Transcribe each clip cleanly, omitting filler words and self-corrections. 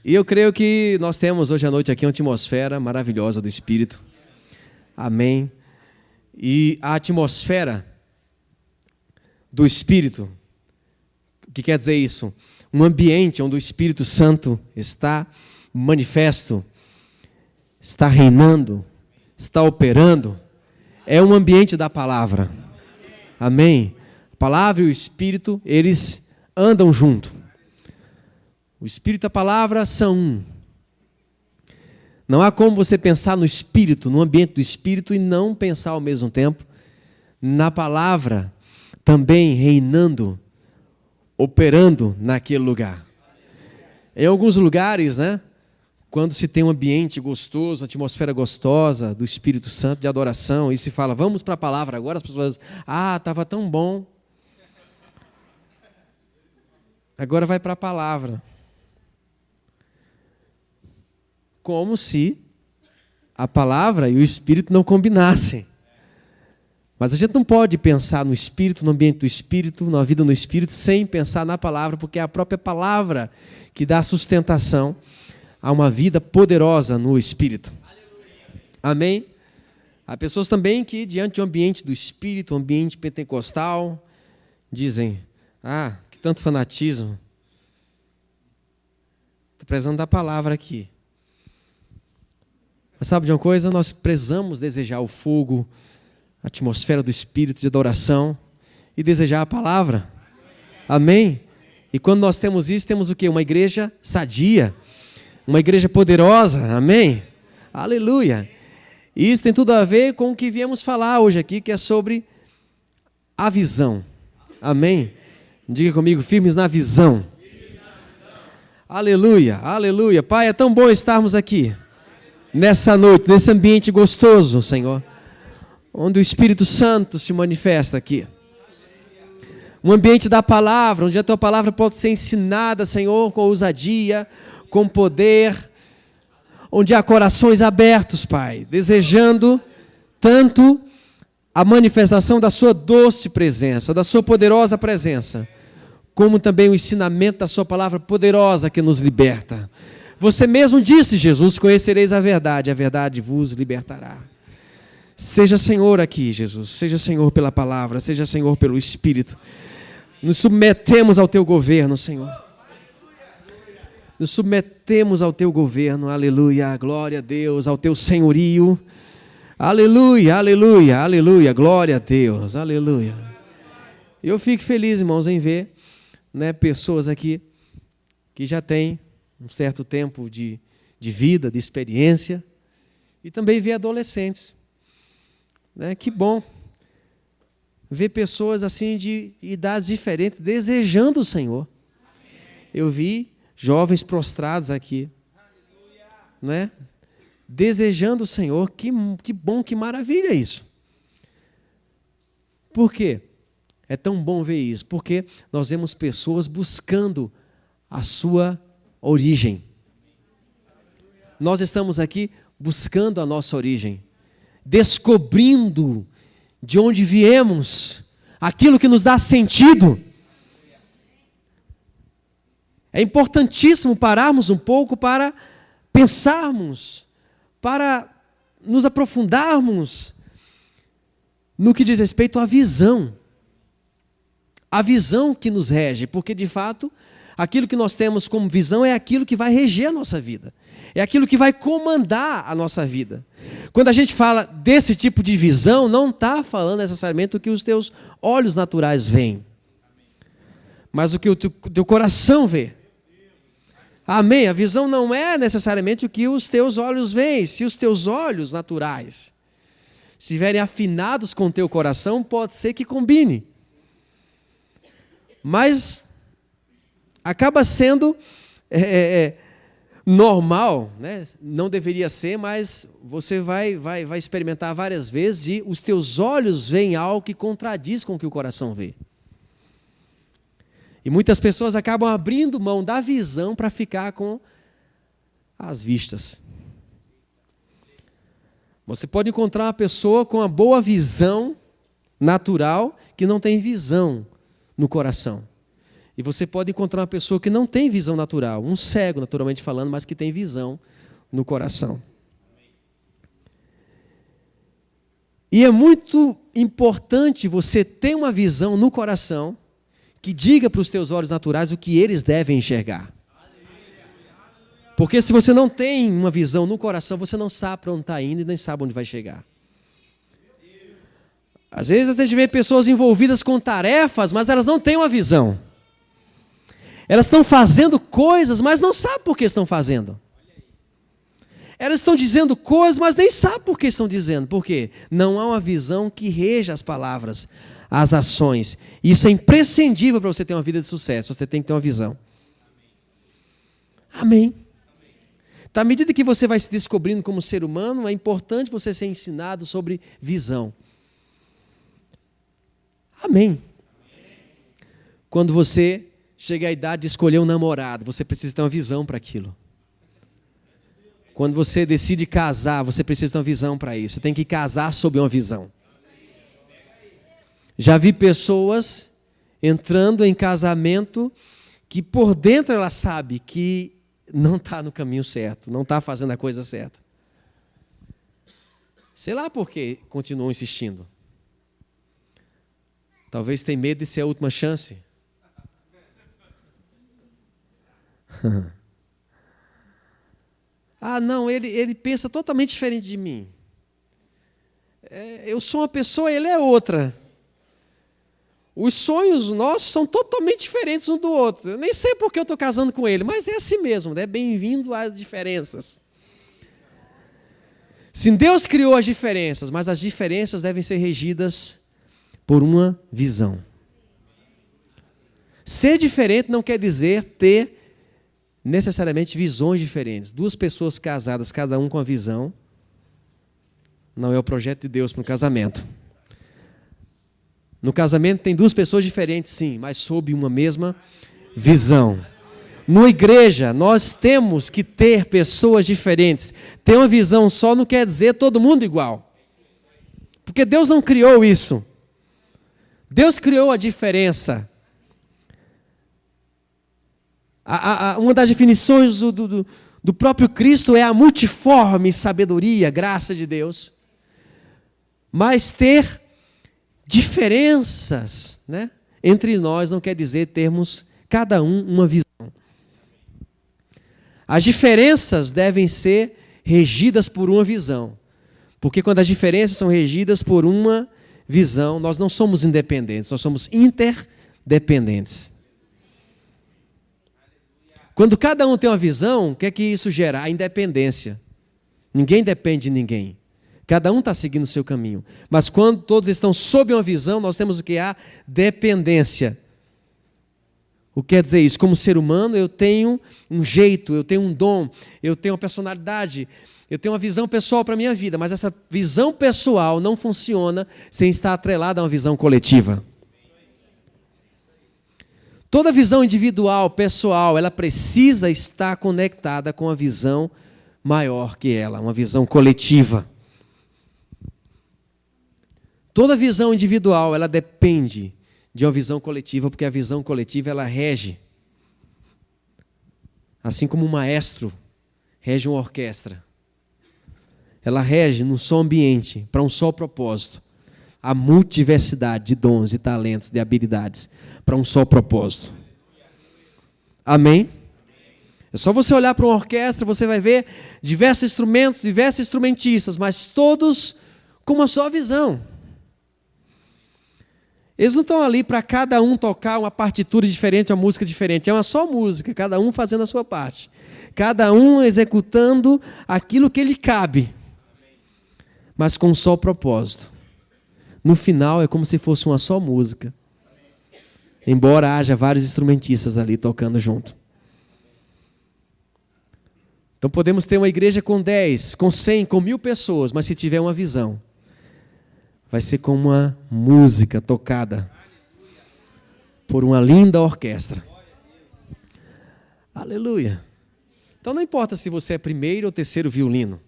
E eu creio que nós temos hoje à noite aqui uma atmosfera maravilhosa do Espírito. Amém. E a atmosfera do Espírito, o que quer dizer isso? Um ambiente onde o Espírito Santo está manifesto, está reinando, está operando, é um ambiente da palavra. Amém. A palavra e o Espírito, eles andam junto. O Espírito e a palavra são um. Não há como você pensar no Espírito, no ambiente do Espírito, e não pensar ao mesmo tempo na palavra também reinando, operando naquele lugar. Em alguns lugares, né, quando se tem um ambiente gostoso, uma atmosfera gostosa do Espírito Santo, de adoração, e se fala, vamos para a palavra agora, as pessoas dizem, estava tão bom. Agora vai para a palavra. Como se a palavra e o Espírito não combinassem. Mas a gente não pode pensar no Espírito, no ambiente do Espírito, na vida no Espírito, sem pensar na palavra, porque é a própria palavra que dá sustentação a uma vida poderosa no Espírito. Amém? Há pessoas também que, diante do ambiente do Espírito, o ambiente pentecostal, dizem, que tanto fanatismo. Estou precisando da palavra aqui. Mas sabe de uma coisa? Nós precisamos desejar o fogo, a atmosfera do Espírito de adoração e desejar a palavra. Amém? E quando nós temos isso, temos o quê? Uma igreja sadia, uma igreja poderosa. Amém? Aleluia! E isso tem tudo a ver com o que viemos falar hoje aqui, que é sobre a visão. Amém? Diga comigo, firmes na visão. Aleluia, aleluia. Pai, é tão bom estarmos aqui. Nessa noite, nesse ambiente gostoso, Senhor, onde o Espírito Santo se manifesta aqui. Um ambiente da palavra, onde a Tua palavra pode ser ensinada, Senhor, com ousadia, com poder, onde há corações abertos, Pai, desejando tanto a manifestação da Sua doce presença, da Sua poderosa presença, como também o ensinamento da Sua palavra poderosa que nos liberta. Você mesmo disse, Jesus, conhecereis a verdade vos libertará. Seja Senhor aqui, Jesus, seja Senhor pela palavra, seja Senhor pelo Espírito. Nos submetemos ao Teu governo, Senhor. Nos submetemos ao Teu governo, aleluia, glória a Deus, ao Teu senhorio. Aleluia, aleluia, aleluia, glória a Deus, aleluia. Eu fico feliz, irmãos, em ver, pessoas aqui que já têm um certo tempo de vida, de experiência, e também ver adolescentes. Que bom ver pessoas assim de idades diferentes, desejando o Senhor. Eu vi jovens prostrados aqui, desejando o Senhor. Que bom, que maravilha isso. Por quê? É tão bom ver isso, porque nós vemos pessoas buscando a sua origem. Nós estamos aqui buscando a nossa origem, descobrindo de onde viemos, aquilo que nos dá sentido. É importantíssimo pararmos um pouco para pensarmos, para nos aprofundarmos no que diz respeito à visão. A visão que nos rege, porque de fato aquilo que nós temos como visão é aquilo que vai reger a nossa vida. É aquilo que vai comandar a nossa vida. Quando a gente fala desse tipo de visão, não está falando necessariamente o que os teus olhos naturais veem, mas o que o teu coração vê. Amém? A visão não é necessariamente o que os teus olhos veem. Se os teus olhos naturais estiverem afinados com o teu coração, pode ser que combine. Mas acaba sendo normal, não deveria ser, mas você vai experimentar várias vezes e os teus olhos veem algo que contradiz com o que o coração vê. E muitas pessoas acabam abrindo mão da visão para ficar com as vistas. Você pode encontrar uma pessoa com uma boa visão natural que não tem visão no coração. E você pode encontrar uma pessoa que não tem visão natural, um cego, naturalmente falando, mas que tem visão no coração. E é muito importante você ter uma visão no coração que diga para os teus olhos naturais o que eles devem enxergar. Porque se você não tem uma visão no coração, você não sabe para onde está indo e nem sabe onde vai chegar. Às vezes a gente vê pessoas envolvidas com tarefas, mas elas não têm uma visão. Elas estão fazendo coisas, mas não sabem por que estão fazendo. Elas estão dizendo coisas, mas nem sabem por que estão dizendo. Por quê? Não há uma visão que reja as palavras, as ações. Isso é imprescindível para você ter uma vida de sucesso. Você tem que ter uma visão. Amém. À medida que você vai se descobrindo como ser humano, é importante você ser ensinado sobre visão. Amém. Quando você chega à idade de escolher um namorado, você precisa ter uma visão para aquilo. Quando você decide casar, você precisa ter uma visão para isso. Você tem que casar sob uma visão. Já vi pessoas entrando em casamento que por dentro ela sabe que não está no caminho certo, não está fazendo a coisa certa. Sei lá por que continuam insistindo. Talvez tenha medo de ser a última chance. Ah, não, ele pensa totalmente diferente de mim. Eu sou uma pessoa, ele é outra. Os sonhos nossos são totalmente diferentes um do outro. Eu nem sei por que eu estou casando com ele, mas é assim mesmo, né? Bem-vindo às diferenças. Sim, Deus criou as diferenças, mas as diferenças devem ser regidas por uma visão. Ser diferente não quer dizer ter necessariamente visões diferentes. Duas pessoas casadas, cada um com a visão, não é o projeto de Deus para um casamento. No casamento tem duas pessoas diferentes, sim, mas sob uma mesma visão. Na igreja, nós temos que ter pessoas diferentes. Ter uma visão só não quer dizer todo mundo igual. Porque Deus não criou isso. Deus criou a diferença. Uma das definições do próprio Cristo é a multiforme sabedoria, graça de Deus. Mas ter diferenças, né, entre nós não quer dizer termos cada um uma visão. As diferenças devem ser regidas por uma visão. Porque quando as diferenças são regidas por uma visão, nós não somos independentes, nós somos interdependentes. Quando cada um tem uma visão, o que é que isso gera? A independência. Ninguém depende de ninguém. Cada um está seguindo o seu caminho. Mas quando todos estão sob uma visão, nós temos o que? A dependência. O que quer dizer isso? Como ser humano, eu tenho um jeito, eu tenho um dom, eu tenho uma personalidade, eu tenho uma visão pessoal para a minha vida, mas essa visão pessoal não funciona sem estar atrelada a uma visão coletiva. Toda visão individual, pessoal, ela precisa estar conectada com a visão maior que ela, uma visão coletiva. Toda visão individual, ela depende de uma visão coletiva, porque a visão coletiva, ela rege. Assim como um maestro rege uma orquestra. Ela rege num só ambiente, para um só propósito. A multiversidade de dons e talentos, de habilidades, para um só propósito. Amém? É só você olhar para uma orquestra, você vai ver diversos instrumentos, diversos instrumentistas, mas todos com uma só visão. Eles não estão ali para cada um tocar uma partitura diferente, uma música diferente. É uma só música, cada um fazendo a sua parte. Cada um executando aquilo que lhe cabe. Mas com um só propósito. No final é como se fosse uma só música. Embora haja vários instrumentistas ali tocando junto. Então podemos ter uma igreja com 10, com 100, com 1000 pessoas, mas se tiver uma visão, vai ser como uma música tocada por uma linda orquestra. Aleluia. Então não importa se você é primeiro ou terceiro violino.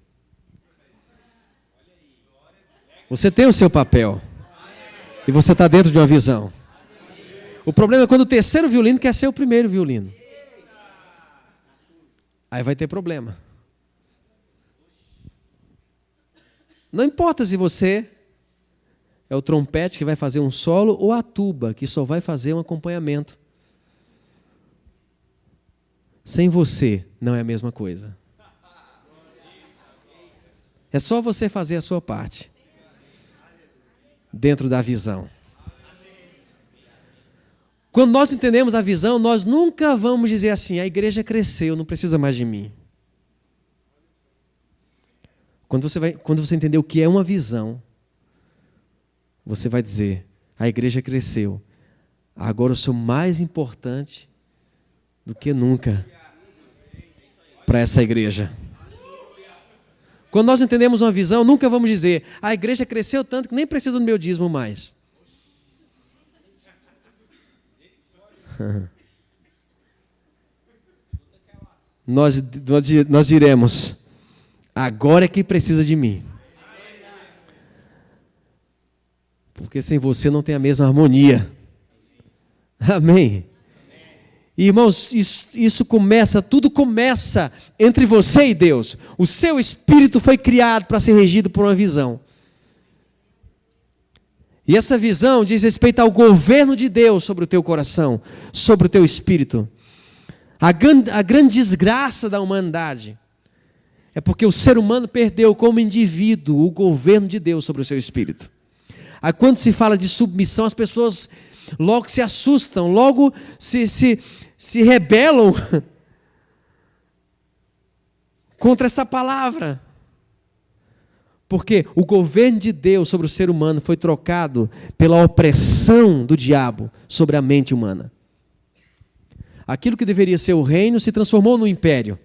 Você tem o seu papel. E você está dentro de uma visão. O problema é quando o terceiro violino quer ser o primeiro violino. Aí vai ter problema. Não importa se você é o trompete que vai fazer um solo ou a tuba que só vai fazer um acompanhamento. Sem você não é a mesma coisa. É só você fazer a sua parte dentro da visão. Quando nós entendemos a visão, nós nunca vamos dizer assim: a igreja cresceu, não precisa mais de mim. Quando você entender o que é uma visão, você vai dizer: a igreja cresceu, agora eu sou mais importante do que nunca para essa igreja. Quando nós entendemos uma visão, nunca vamos dizer: a igreja cresceu tanto que nem precisa do meu dízimo mais. Nós diremos: agora é que precisa de mim. Porque sem você não tem a mesma harmonia. Amém? Irmãos, tudo começa entre você e Deus. O seu espírito foi criado para ser regido por uma visão. E essa visão diz respeito ao governo de Deus sobre o teu coração, sobre o teu espírito. A grande desgraça da humanidade é porque o ser humano perdeu como indivíduo o governo de Deus sobre o seu espírito. Aí quando se fala de submissão, as pessoas logo se assustam, logo se rebelam contra esta palavra. Porque o governo de Deus sobre o ser humano foi trocado pela opressão do diabo sobre a mente humana. Aquilo que deveria ser o reino se transformou no império.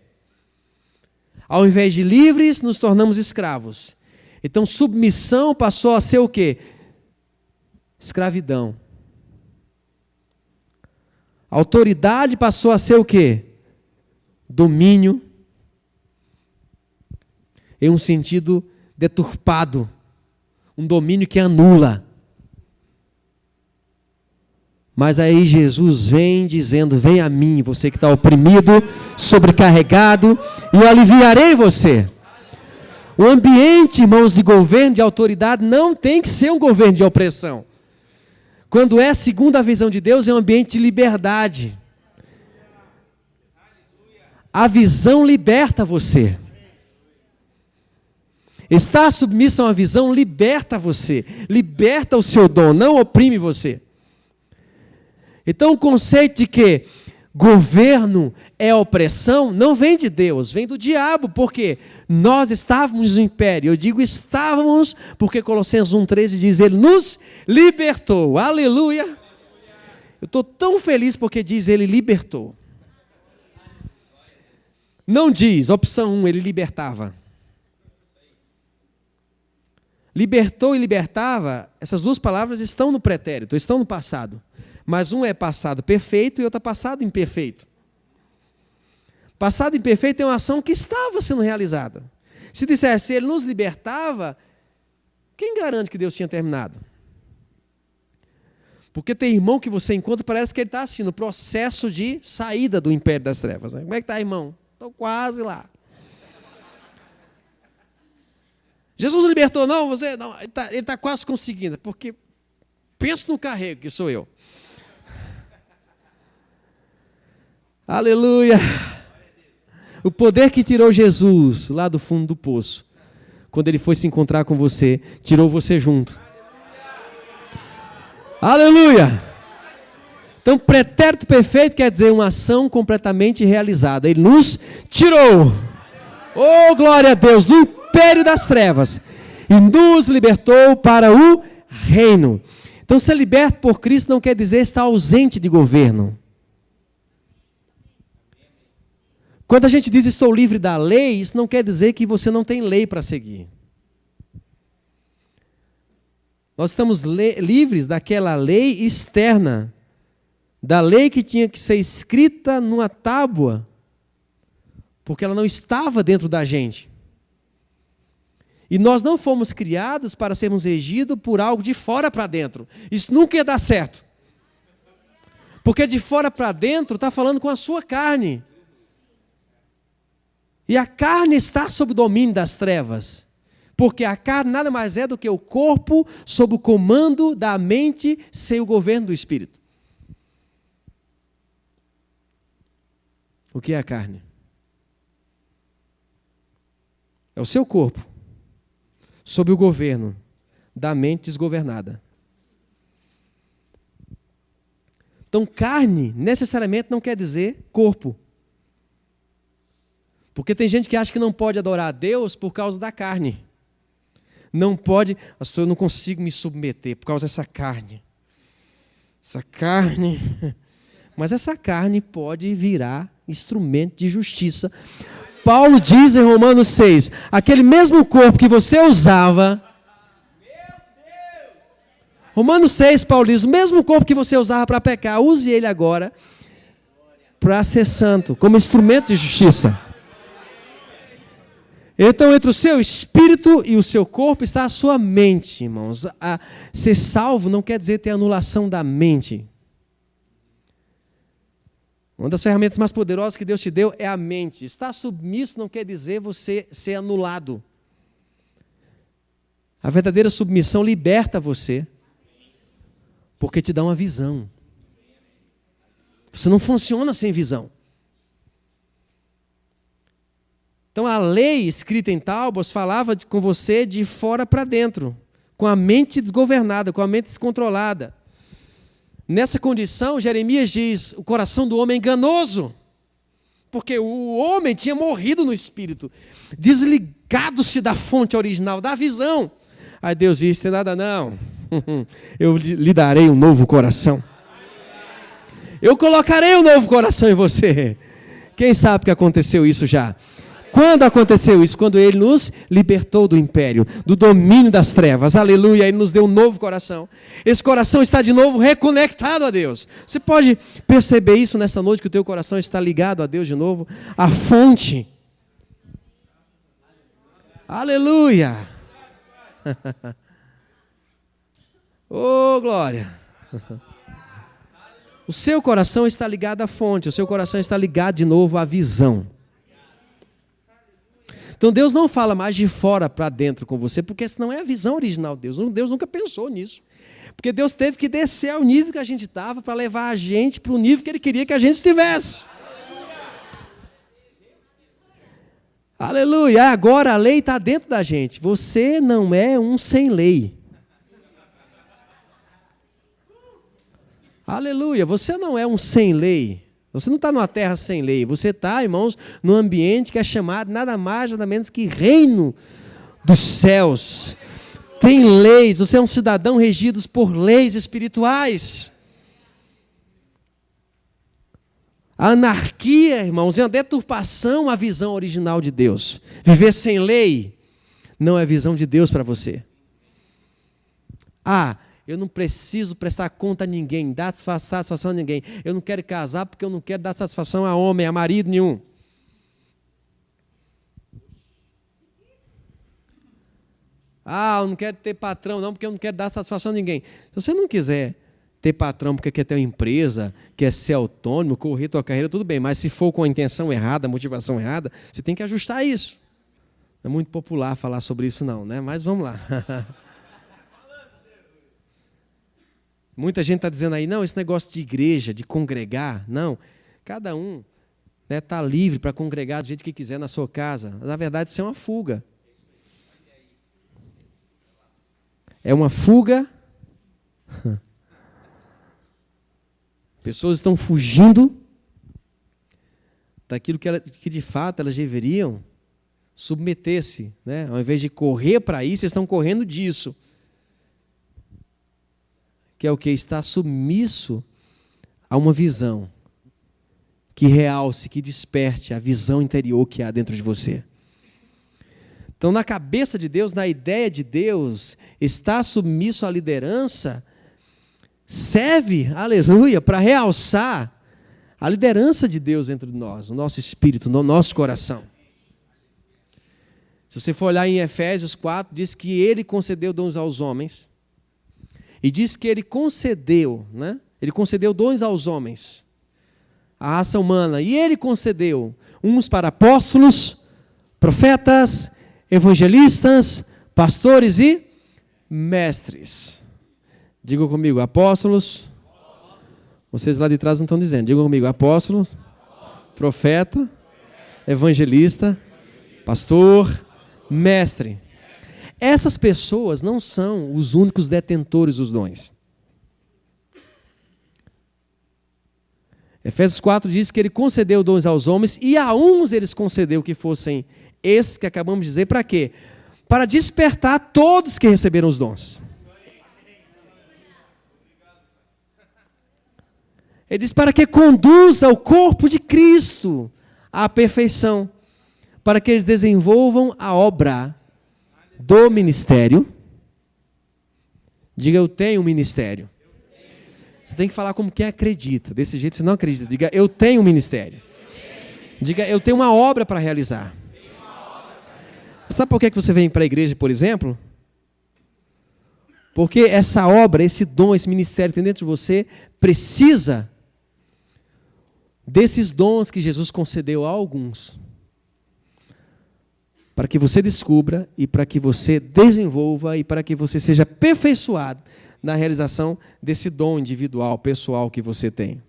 Ao invés de livres, nos tornamos escravos. Então, submissão passou a ser o quê? Escravidão. Autoridade passou a ser o quê? Domínio. Em um sentido deturpado, um domínio que anula. Mas aí Jesus vem dizendo: vem a mim, você que está oprimido, sobrecarregado, e eu aliviarei você. O ambiente, irmãos, de governo, de autoridade, não tem que ser um governo de opressão. Quando é segundo a visão de Deus, é um ambiente de liberdade. A visão liberta você. Estar submisso a uma visão liberta você, liberta o seu dom, não oprime você. Então o conceito de que governo é opressão não vem de Deus, vem do diabo, porque nós estávamos no império. Eu digo estávamos porque Colossenses 1,13 diz: ele nos libertou. Aleluia! Eu estou tão feliz porque diz: ele libertou. Não diz, opção 1, ele libertava. Libertou e libertava, essas duas palavras estão no pretérito, estão no passado. Mas um é passado perfeito e outro é passado imperfeito. Passado imperfeito é uma ação que estava sendo realizada. Se dissesse ele nos libertava, quem garante que Deus tinha terminado? Porque tem irmão que você encontra, parece que ele está assim, no processo de saída do império das trevas. Né? Como é que está, irmão? Estou quase lá. Jesus libertou, não, você não, ele está quase conseguindo, porque pensa no carrego que sou eu. Aleluia! O poder que tirou Jesus lá do fundo do poço, quando ele foi se encontrar com você, tirou você junto. Aleluia! Então, pretérito perfeito quer dizer uma ação completamente realizada. Ele nos tirou. Oh, glória a Deus! Do império das trevas. E nos libertou para o reino. Então, ser liberto por Cristo não quer dizer estar ausente de governo. Quando a gente diz estou livre da lei, isso não quer dizer que você não tem lei para seguir. Nós estamos livres daquela lei externa, da lei que tinha que ser escrita numa tábua, porque ela não estava dentro da gente. E nós não fomos criados para sermos regidos por algo de fora para dentro. Isso nunca ia dar certo. Porque de fora para dentro está falando com a sua carne. E a carne está sob o domínio das trevas. Porque a carne nada mais é do que o corpo sob o comando da mente sem o governo do Espírito. O que é a carne? É o seu corpo sob o governo da mente desgovernada. Então, carne necessariamente não quer dizer corpo. Porque tem gente que acha que não pode adorar a Deus por causa da carne. Não pode, eu não consigo me submeter por causa dessa carne. Essa carne. Mas essa carne pode virar instrumento de justiça. Paulo diz em Romanos 6, aquele mesmo corpo que você usava. Romanos 6, Paulo diz, o mesmo corpo que você usava para pecar, use ele agora para ser santo, como instrumento de justiça. Então, entre o seu espírito e o seu corpo está a sua mente, irmãos. Ser salvo não quer dizer ter anulação da mente. Uma das ferramentas mais poderosas que Deus te deu é a mente. Estar submisso não quer dizer você ser anulado. A verdadeira submissão liberta você, porque te dá uma visão. Você não funciona sem visão. Então, a lei escrita em tábuas falava com você de fora para dentro, com a mente desgovernada, com a mente descontrolada. Nessa condição, Jeremias diz, o coração do homem é enganoso, porque o homem tinha morrido no espírito, desligado-se da fonte original, da visão. Aí Deus disse, tem nada não, eu lhe darei um novo coração. Eu colocarei um novo coração em você. Quem sabe que aconteceu isso já? Quando aconteceu isso? Quando Ele nos libertou do império, do domínio das trevas. Aleluia, Ele nos deu um novo coração. Esse coração está de novo reconectado a Deus. Você pode perceber isso nessa noite, que o teu coração está ligado a Deus de novo? A fonte. Aleluia. Oh, glória. O seu coração está ligado à fonte. O seu coração está ligado de novo à visão. Então Deus não fala mais de fora para dentro com você, porque essa não é a visão original de Deus. Deus nunca pensou nisso. Porque Deus teve que descer ao nível que a gente estava para levar a gente para o nível que Ele queria que a gente estivesse. Aleluia. Agora a lei está dentro da gente. Você não é um sem lei. Aleluia. Você não é um sem lei. Você não está numa terra sem lei, você está, irmãos, num ambiente que é chamado nada mais, nada menos que reino dos céus. Tem leis, você é um cidadão regido por leis espirituais. A anarquia, irmãos, é uma deturpação à visão original de Deus. Viver sem lei não é visão de Deus para você. Eu não preciso prestar conta a ninguém, dar satisfação a ninguém. Eu não quero casar porque eu não quero dar satisfação a homem, a marido nenhum. Eu não quero ter patrão não porque eu não quero dar satisfação a ninguém. Se você não quiser ter patrão porque quer ter uma empresa, quer ser autônomo, correr tua carreira, tudo bem. Mas se for com a intenção errada, a motivação errada, você tem que ajustar isso. Não é muito popular falar sobre isso não, né? Mas vamos lá. Muita gente está dizendo aí, não, esse negócio de igreja, de congregar, não. Cada um está livre para congregar do jeito que quiser na sua casa. Na verdade, isso é uma fuga. É uma fuga. Pessoas estão fugindo daquilo que de fato elas deveriam submeter-se. Né? Ao invés de correr para isso, estão correndo disso. Que é o que? Está submisso a uma visão que realce, que desperte a visão interior que há dentro de você. Então, na cabeça de Deus, na ideia de Deus, estar submisso à liderança serve, aleluia, para realçar a liderança de Deus dentro de nós, no nosso espírito, no nosso coração. Se você for olhar em Efésios 4, diz que Ele concedeu dons aos homens. E diz que Ele concedeu, né? Ele concedeu dons aos homens, à raça humana. E Ele concedeu uns para apóstolos, profetas, evangelistas, pastores e mestres. Digam comigo, apóstolos. Vocês lá de trás não estão dizendo. Digam comigo, apóstolos, profeta, evangelista, pastor, mestre. Essas pessoas não são os únicos detentores dos dons. Efésios 4 diz que ele concedeu dons aos homens e a uns eles concedeu que fossem esses que acabamos de dizer. Para quê? Para despertar todos que receberam os dons. Ele diz para que conduza o corpo de Cristo à perfeição, para que eles desenvolvam a obra do ministério. Diga, eu tenho um ministério. Você tem que falar como quem acredita. Desse jeito você não acredita. Diga, eu tenho um ministério. Diga, eu tenho uma obra para realizar. Sabe por que você vem para a igreja, por exemplo? Porque essa obra, esse dom, esse ministério que tem dentro de você, precisa desses dons que Jesus concedeu a alguns. Para que você descubra e para que você desenvolva e para que você seja aperfeiçoado na realização desse dom individual, pessoal que você tem.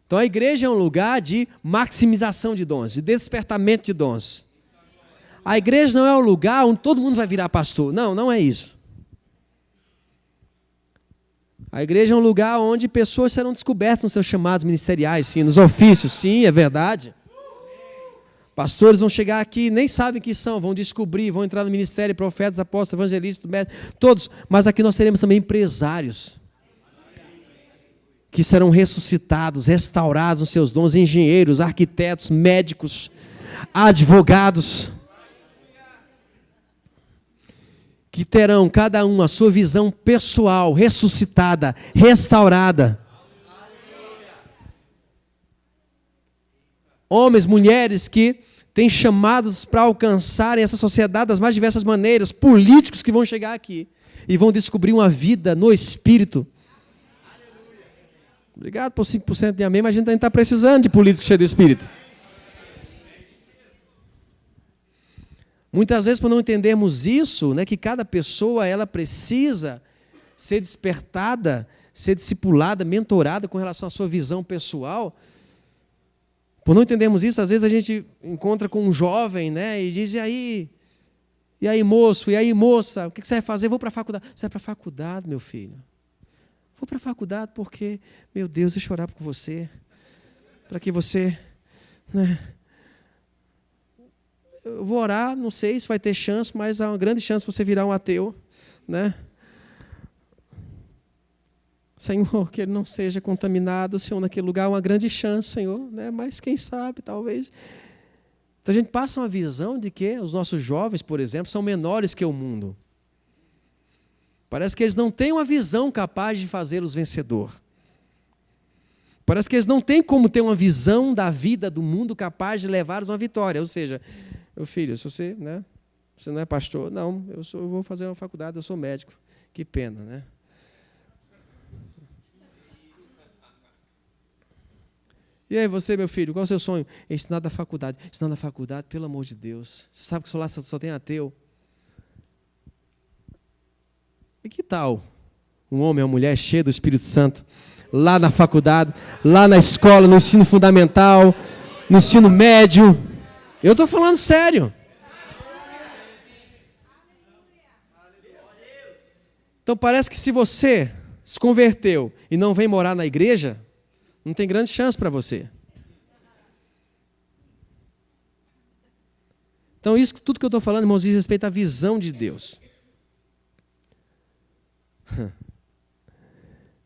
Então a igreja é um lugar de maximização de dons, de despertamento de dons. A igreja não é um lugar onde todo mundo vai virar pastor. Não, não é isso. A igreja é um lugar onde pessoas serão descobertas nos seus chamados ministeriais, sim, nos ofícios, sim, é verdade. Pastores vão chegar aqui, nem sabem quem são, vão descobrir, vão entrar no ministério, profetas, apóstolos, evangelistas, todos. Mas aqui nós teremos também empresários que serão ressuscitados, restaurados nos seus dons, engenheiros, arquitetos, médicos, advogados, que terão cada um a sua visão pessoal, ressuscitada, restaurada. Homens, mulheres que têm chamados para alcançarem essa sociedade das mais diversas maneiras, políticos que vão chegar aqui e vão descobrir uma vida no Espírito. Obrigado por 5% de amém, mas a gente ainda está precisando de políticos cheios de Espírito. Muitas vezes, por não entendermos isso, né, que cada pessoa ela precisa ser despertada, ser discipulada, mentorada com relação à sua visão pessoal. Por não entendermos isso, às vezes a gente encontra com um jovem, né, e diz, e aí moço, e aí moça, o que você vai fazer? Vou para a faculdade. Você vai para a faculdade, meu filho? Vou para a faculdade porque, meu Deus, deixa eu orar por você, para que você... né, eu vou orar, não sei se vai ter chance, mas há uma grande chance de você virar um ateu, né? Senhor, que ele não seja contaminado, Senhor, naquele lugar, uma grande chance, Senhor, né? Mas quem sabe, talvez. Então a gente passa uma visão de que os nossos jovens, por exemplo, são menores que o mundo. Parece que eles não têm uma visão capaz de fazê-los vencedor. Parece que eles não têm como ter uma visão da vida, do mundo, capaz de levá-los a uma vitória. Ou seja, meu filho, se você, né, você não é pastor, não, eu vou fazer uma faculdade, eu sou médico. Que pena, né? E aí você, meu filho, qual é o seu sonho? Ensinar da faculdade. Ensinar da faculdade, pelo amor de Deus. Você sabe que lá só tem ateu. E que tal um homem ou uma mulher cheio do Espírito Santo, lá na faculdade, lá na escola, no ensino fundamental, no ensino médio? Eu estou falando sério. Então parece que se você se converteu e não vem morar na igreja, não tem grande chance para você. Então isso tudo que eu estou falando, irmãos, diz respeito à visão de Deus.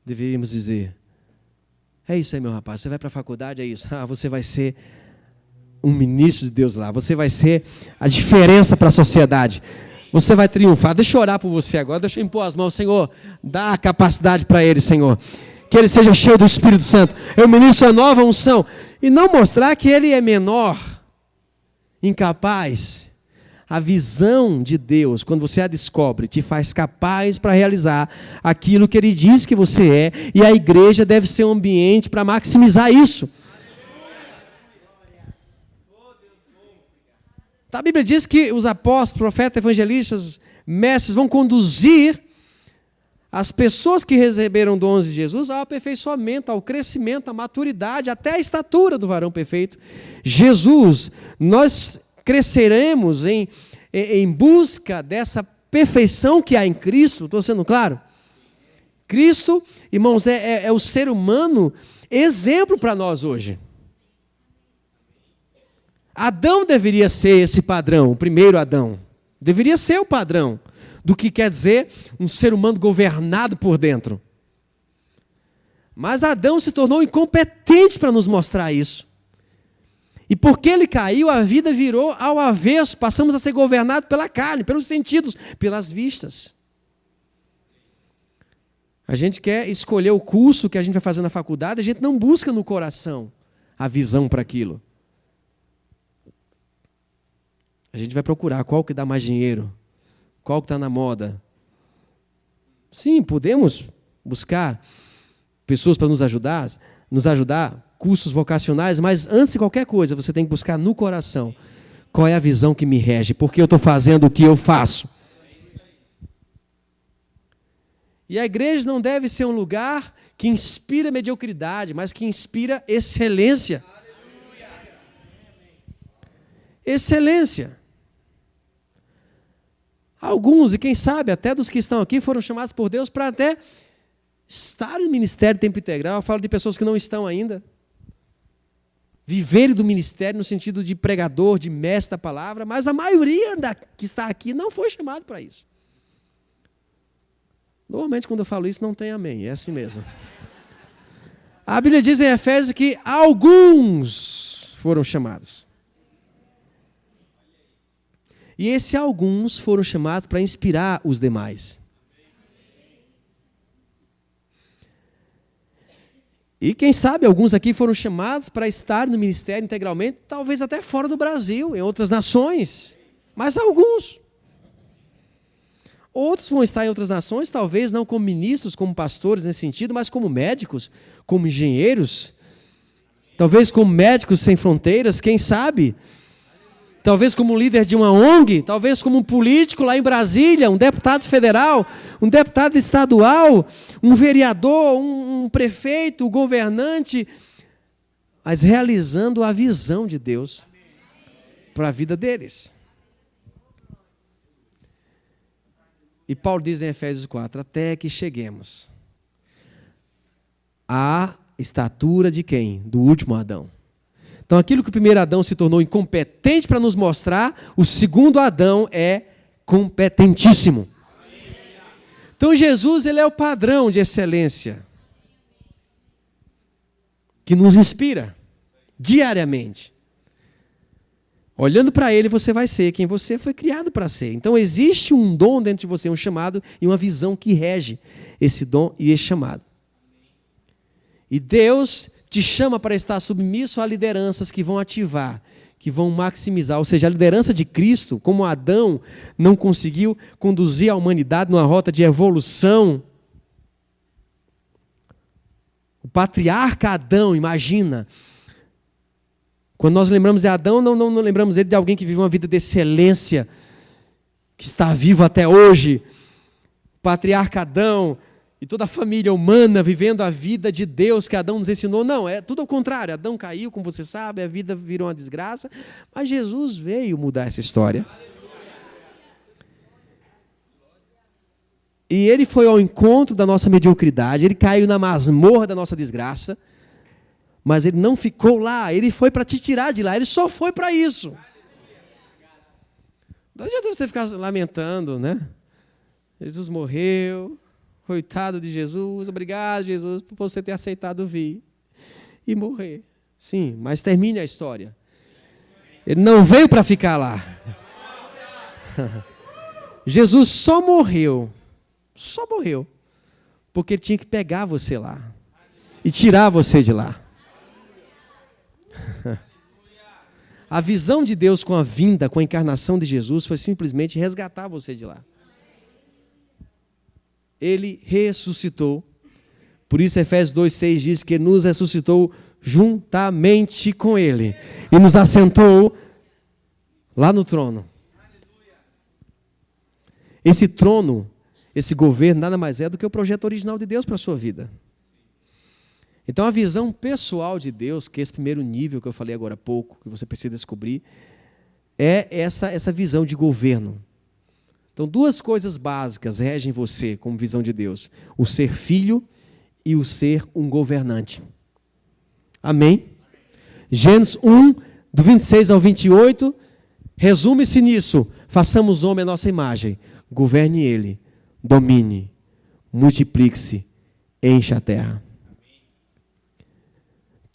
Deveríamos dizer, é isso aí, meu rapaz, você vai para a faculdade, é isso. Você vai ser um ministro de Deus lá, você vai ser a diferença para a sociedade, você vai triunfar. Deixa eu orar por você agora, deixa eu impor as mãos, Senhor, dá a capacidade para ele, Senhor, que ele seja cheio do Espírito Santo, eu ministro a nova unção, e não mostrar que ele é menor, incapaz. A visão de Deus, quando você a descobre, te faz capaz para realizar aquilo que Ele diz que você é, e a igreja deve ser um ambiente para maximizar isso. A Bíblia diz que os apóstolos, profetas, evangelistas, mestres vão conduzir as pessoas que receberam dons de Jesus ao aperfeiçoamento, ao crescimento, à maturidade, até a estatura do varão perfeito. Jesus, nós cresceremos em busca dessa perfeição que há em Cristo. Estou sendo claro? Cristo, irmãos, é o ser humano exemplo para nós hoje. Adão deveria ser esse padrão, o primeiro Adão. Deveria ser o padrão do que quer dizer um ser humano governado por dentro. Mas Adão se tornou incompetente para nos mostrar isso. E porque ele caiu, a vida virou ao avesso. Passamos a ser governados pela carne, pelos sentidos, pelas vistas. A gente quer escolher o curso que a gente vai fazer na faculdade, a gente não busca no coração a visão para aquilo. A gente vai procurar qual que dá mais dinheiro, qual que está na moda. Sim, podemos buscar pessoas para nos ajudar, cursos vocacionais, mas antes de qualquer coisa, você tem que buscar no coração qual é a visão que me rege, porque eu estou fazendo o que eu faço. E a igreja não deve ser um lugar que inspira mediocridade, mas que inspira excelência. Excelência. Alguns, e quem sabe, até dos que estão aqui, foram chamados por Deus para até estar no ministério de tempo integral. Eu falo de pessoas que não estão ainda. Viverem do ministério no sentido de pregador, de mestre da palavra, mas a maioria que está aqui não foi chamado para isso. Normalmente, quando eu falo isso, não tem amém, é assim mesmo. A Bíblia diz em Efésios que alguns foram chamados. E esses alguns foram chamados para inspirar os demais. E quem sabe, alguns aqui foram chamados para estar no ministério integralmente, talvez até fora do Brasil, em outras nações. Mas alguns. Outros vão estar em outras nações, talvez não como ministros, como pastores nesse sentido, mas como médicos, como engenheiros, talvez como médicos sem fronteiras, quem sabe? Talvez como líder de uma ONG, talvez como um político lá em Brasília, um deputado federal, um deputado estadual, um vereador, um prefeito, um governante, mas realizando a visão de Deus para a vida deles. E Paulo diz em Efésios 4, até que cheguemos à estatura de quem? Do último Adão. Então, aquilo que o primeiro Adão se tornou incompetente para nos mostrar, o segundo Adão é competentíssimo. Então, Jesus, ele é o padrão de excelência que nos inspira diariamente. Olhando para ele, você vai ser quem você foi criado para ser. Então, existe um dom dentro de você, um chamado e uma visão que rege esse dom e esse chamado. E Deus te chama para estar submisso a lideranças que vão ativar, que vão maximizar. Ou seja, a liderança de Cristo, como Adão não conseguiu conduzir a humanidade numa rota de evolução. O patriarca Adão, imagina. Quando nós lembramos de Adão, não lembramos dele de alguém que viveu uma vida de excelência, que está vivo até hoje. O patriarca Adão e toda a família humana vivendo a vida de Deus que Adão nos ensinou. Não, é tudo ao contrário. Adão caiu, como você sabe, a vida virou uma desgraça. Mas Jesus veio mudar essa história. E ele foi ao encontro da nossa mediocridade, ele caiu na masmorra da nossa desgraça. Mas ele não ficou lá, ele foi para te tirar de lá, ele só foi para isso. Não adianta você ficar lamentando, né? Jesus morreu, coitado de Jesus, obrigado, Jesus, por você ter aceitado vir e morrer. Sim, mas termine a história. Ele não veio para ficar lá. Jesus só morreu, porque ele tinha que pegar você lá e tirar você de lá. A visão de Deus com a vinda, com a encarnação de Jesus, foi simplesmente resgatar você de lá. Ele ressuscitou. Por isso Efésios 2,6 diz que nos ressuscitou juntamente com Ele. E nos assentou lá no trono. Esse trono, esse governo, nada mais é do que o projeto original de Deus para a sua vida. Então a visão pessoal de Deus, que é esse primeiro nível que eu falei agora há pouco, que você precisa descobrir, é essa visão de governo. Então duas coisas básicas regem você como visão de Deus: o ser filho e o ser um governante. Amém? Gênesis 1, do 26 ao 28, resume-se nisso: façamos o homem à nossa imagem, governe ele, domine, multiplique-se, encha a terra.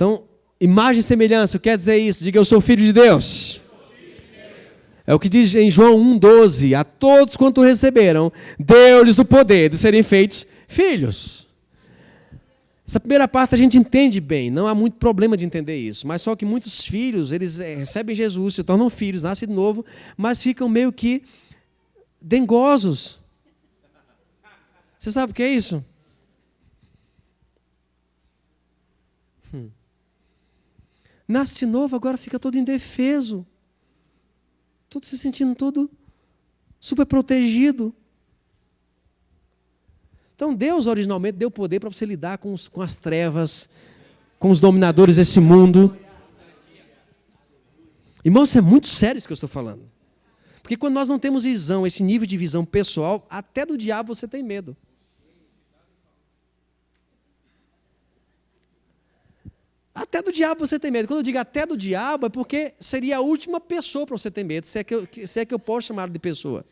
Então, imagem e semelhança, quer dizer isso? Diga, eu sou filho de Deus. É o que diz em João 1,12: a todos quanto receberam, deu-lhes o poder de serem feitos filhos. Essa primeira parte a gente entende bem, não há muito problema de entender isso, mas só que muitos filhos, eles recebem Jesus, se tornam filhos, nascem de novo, mas ficam meio que dengosos. Você sabe o que é isso? Nasce de novo, agora fica todo indefeso, todo se sentindo todo super protegido. Então Deus originalmente deu poder para você lidar com as trevas, com os dominadores desse mundo. Irmão, isso é muito sério isso que eu estou falando. Porque quando nós não temos visão, esse nível de visão pessoal, até do diabo você tem medo. Até do diabo você tem medo. Quando eu digo até do diabo, é porque seria a última pessoa para você ter medo, se é que eu posso chamar de pessoa.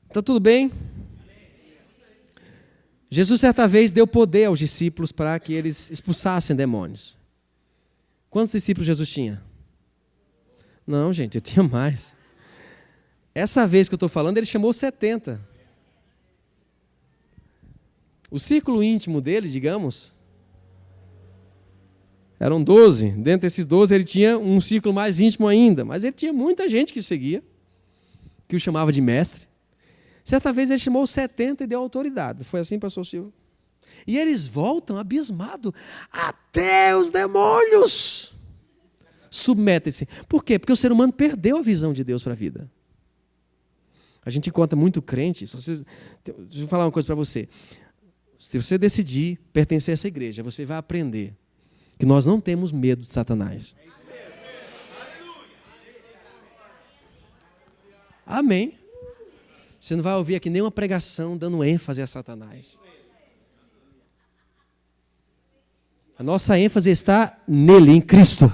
Então, tudo bem? Jesus, certa vez, deu poder aos discípulos para que eles expulsassem demônios. Quantos discípulos Jesus tinha? Não, gente, eu tinha mais. Essa vez que eu estou falando, ele chamou 70. O círculo íntimo dele, digamos, eram 12. Dentro desses 12, ele tinha um círculo mais íntimo ainda. Mas ele tinha muita gente que seguia, que o chamava de mestre. Certa vez ele chamou 70 e deu autoridade. Foi assim, pastor Silvio? E eles voltam abismados. Até os demônios submetem-se. Por quê? Porque o ser humano perdeu a visão de Deus para a vida. A gente encontra muito crente. Deixa eu falar uma coisa para você. Se você decidir pertencer a essa igreja, você vai aprender que nós não temos medo de Satanás. Amém. Você não vai ouvir aqui nenhuma pregação dando ênfase a Satanás. A nossa ênfase está nele, em Cristo.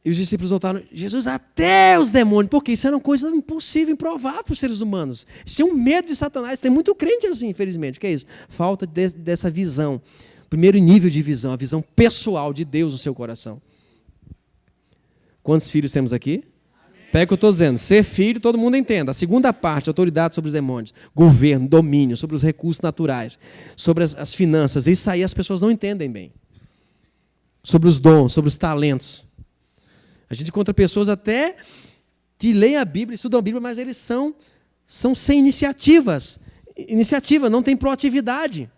E os discípulos voltaram, Jesus, até os demônios, porque isso era uma coisa impossível, improvável para os seres humanos. Eles tinham medo de Satanás, tem muito crente assim, infelizmente. O que é isso? Falta dessa visão. Primeiro nível de visão, a visão pessoal de Deus no seu coração. Quantos filhos temos aqui? Pega o que eu estou dizendo. Ser filho, todo mundo entenda. A segunda parte, autoridade sobre os demônios. Governo, domínio, sobre os recursos naturais. Sobre as finanças. Isso aí as pessoas não entendem bem. Sobre os dons, sobre os talentos. A gente encontra pessoas até que leem a Bíblia, estudam a Bíblia, mas eles são sem iniciativas. Iniciativa, não tem proatividade.